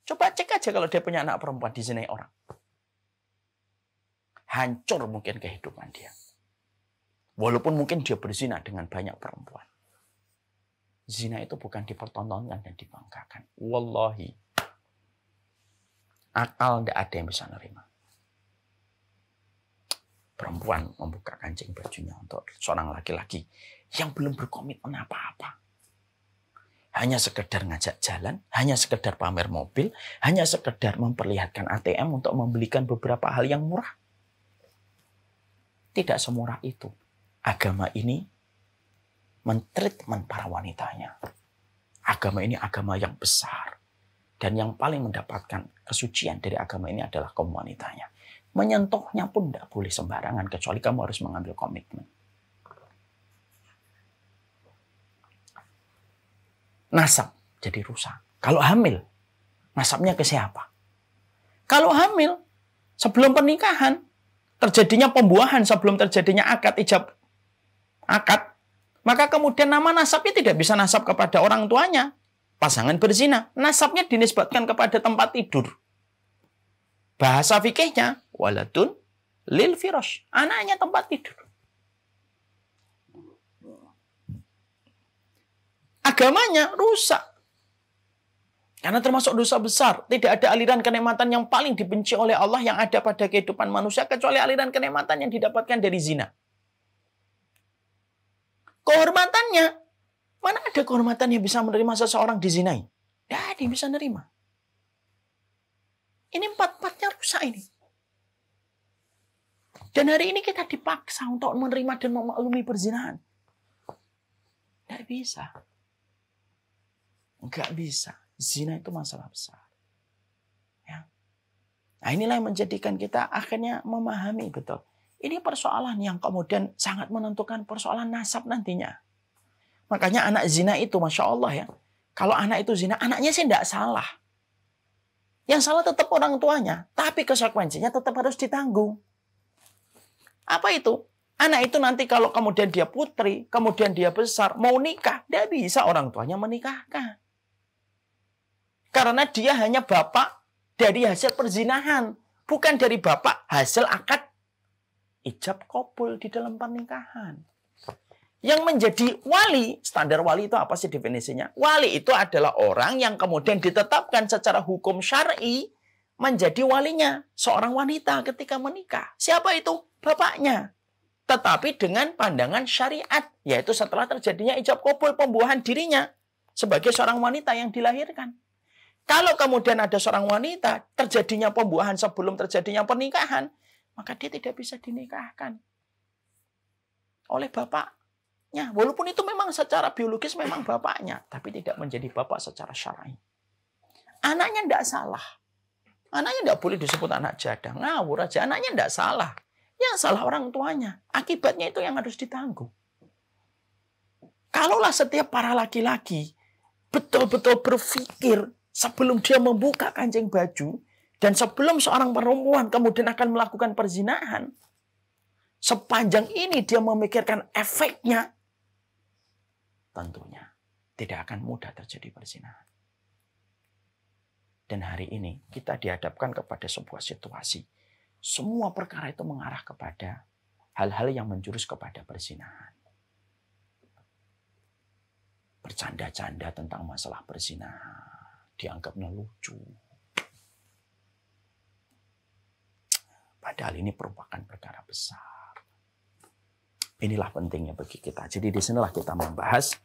Coba cek aja kalau dia punya anak perempuan dizinai orang. Hancur mungkin kehidupan dia. Walaupun mungkin dia berzina dengan banyak perempuan. Zina itu bukan dipertontonkan dan dibanggakan. Wallahi. Akal tidak ada yang bisa nerima. Perempuan membuka kancing bajunya untuk seorang laki-laki yang belum berkomitmen apa-apa. Hanya sekedar ngajak jalan, hanya sekedar pamer mobil, hanya sekedar memperlihatkan ATM untuk membelikan beberapa hal yang murah. Tidak semurah itu. Agama ini mentreatment para wanitanya. Agama ini agama yang besar. Dan yang paling mendapatkan kesucian dari agama ini adalah kaum wanitanya. Menyentuhnya pun tidak boleh sembarangan, kecuali kamu harus mengambil komitmen. Nasab jadi rusak. Kalau hamil, nasabnya ke siapa? Kalau hamil, sebelum pernikahan, terjadinya pembuahan sebelum terjadinya akad, ijab akad, maka kemudian nama nasabnya tidak bisa nasab kepada orang tuanya. Pasangan berzina, nasabnya dinisbatkan kepada tempat tidur. Bahasa fikihnya, waladun lil firash, anaknya tempat tidur. Agamanya rusak. Karena termasuk dosa besar. Tidak ada aliran kenikmatan yang paling dibenci oleh Allah yang ada pada kehidupan manusia, kecuali aliran kenikmatan yang didapatkan dari zina. Kehormatannya, mana ada kehormatan yang bisa menerima seseorang dizinai? Tidak ada yang bisa menerima. Ini empat-empatnya rusak ini. Dan hari ini kita dipaksa untuk menerima dan memaklumi perzinahan. Tidak bisa. Enggak bisa. Zina itu masalah besar. Ya. Nah, inilah yang menjadikan kita akhirnya memahami betul. Ini persoalan yang kemudian sangat menentukan persoalan nasab nantinya. Makanya anak zina itu, Masya Allah ya. Kalau anak itu zina, anaknya sih tidak salah. Yang salah tetap orang tuanya. Tapi konsekuensinya tetap harus ditanggung. Apa itu? Anak itu nanti kalau kemudian dia putri, kemudian dia besar, mau nikah, tidak bisa orang tuanya menikahkan. Karena dia hanya bapak dari hasil perzinahan. Bukan dari bapak hasil akad ijab kabul di dalam pernikahan. Yang menjadi wali, standar wali itu apa sih definisinya? Wali itu adalah orang yang kemudian ditetapkan secara hukum syar'i menjadi walinya seorang wanita ketika menikah. Siapa itu? Bapaknya. Tetapi dengan pandangan syariat, yaitu setelah terjadinya ijab kabul, pembuahan dirinya sebagai seorang wanita yang dilahirkan. Kalau kemudian ada seorang wanita terjadinya pembuahan sebelum terjadinya pernikahan, maka dia tidak bisa dinikahkan oleh bapaknya. Walaupun itu memang secara biologis memang bapaknya, tapi tidak menjadi bapak secara syar'i. Anaknya tidak salah. Anaknya tidak boleh disebut anak jadang. Ngawur aja, anaknya tidak salah. Yang salah orang tuanya. Akibatnya itu yang harus ditanggung. Kalaulah setiap para laki-laki betul-betul berpikir sebelum dia membuka kancing baju, dan sebelum seorang perempuan kemudian akan melakukan perzinahan, sepanjang ini dia memikirkan efeknya, tentunya tidak akan mudah terjadi perzinahan. Dan hari ini kita dihadapkan kepada sebuah situasi. Semua perkara itu mengarah kepada hal-hal yang menjurus kepada perzinahan. Bercanda-canda tentang masalah perzinahan dianggapnya lucu. Padahal ini merupakan perkara besar. Inilah pentingnya bagi kita. Jadi disinilah kita membahas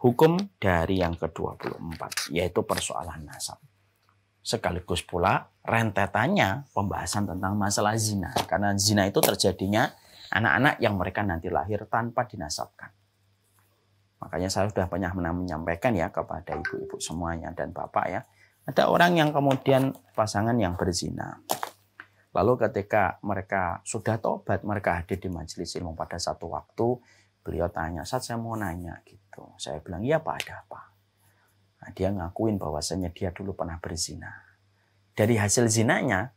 hukum dari yang ke-24, yaitu persoalan nasab. Sekaligus pula rentetannya pembahasan tentang masalah zina. Karena zina itu terjadinya anak-anak yang mereka nanti lahir tanpa dinasabkan. Makanya saya sudah pernah menyampaikan ya kepada ibu-ibu semuanya dan bapak ya. Ada orang yang kemudian pasangan yang berzina. Lalu ketika mereka sudah tobat, mereka hadir di majelis ilmu pada satu waktu, beliau tanya, "Ustaz, saya mau nanya," gitu. Saya bilang, "Iya Pak, ada apa?" Nah, dia ngakuin bahwasanya dia dulu pernah berzina. Dari hasil zinanya,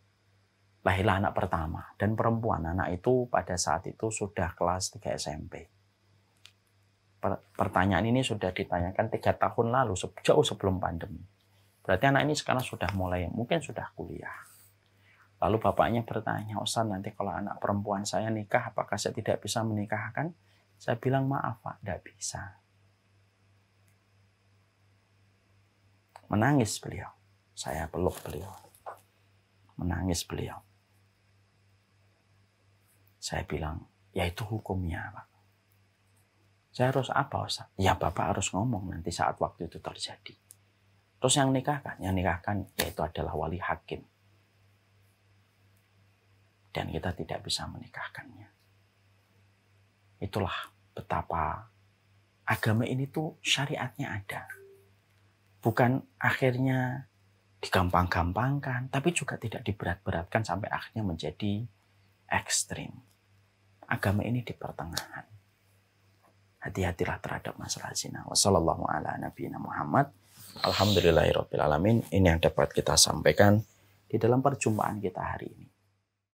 lahirlah anak pertama. Dan perempuan, anak itu pada saat itu sudah kelas 3 SMP. Pertanyaan ini sudah ditanyakan 3 tahun lalu, jauh sebelum pandemi. Berarti anak ini sekarang sudah mulai, mungkin sudah kuliah. Lalu bapaknya bertanya, Ustaz, nanti kalau anak perempuan saya nikah, apakah saya tidak bisa menikahkan? Saya bilang, maaf Pak, tidak bisa. Menangis beliau. Saya peluk beliau. Menangis beliau. Saya bilang, ya itu hukumnya Pak. Saya harus apa Ustaz? Ya Bapak harus ngomong nanti saat waktu itu terjadi. Terus yang nikahkan yaitu adalah wali hakim. Dan kita tidak bisa menikahkannya. Itulah betapa agama ini tuh syariatnya ada. Bukan akhirnya digampang-gampangkan, tapi juga tidak diberat-beratkan sampai akhirnya menjadi ekstrim. Agama ini di pertengahan. Hati-hatilah terhadap masalah zina. Wassallallahu ala nabiyina Muhammad. Alhamdulillahirabbil alamin. Ini yang dapat kita sampaikan di dalam perjumpaan kita hari ini.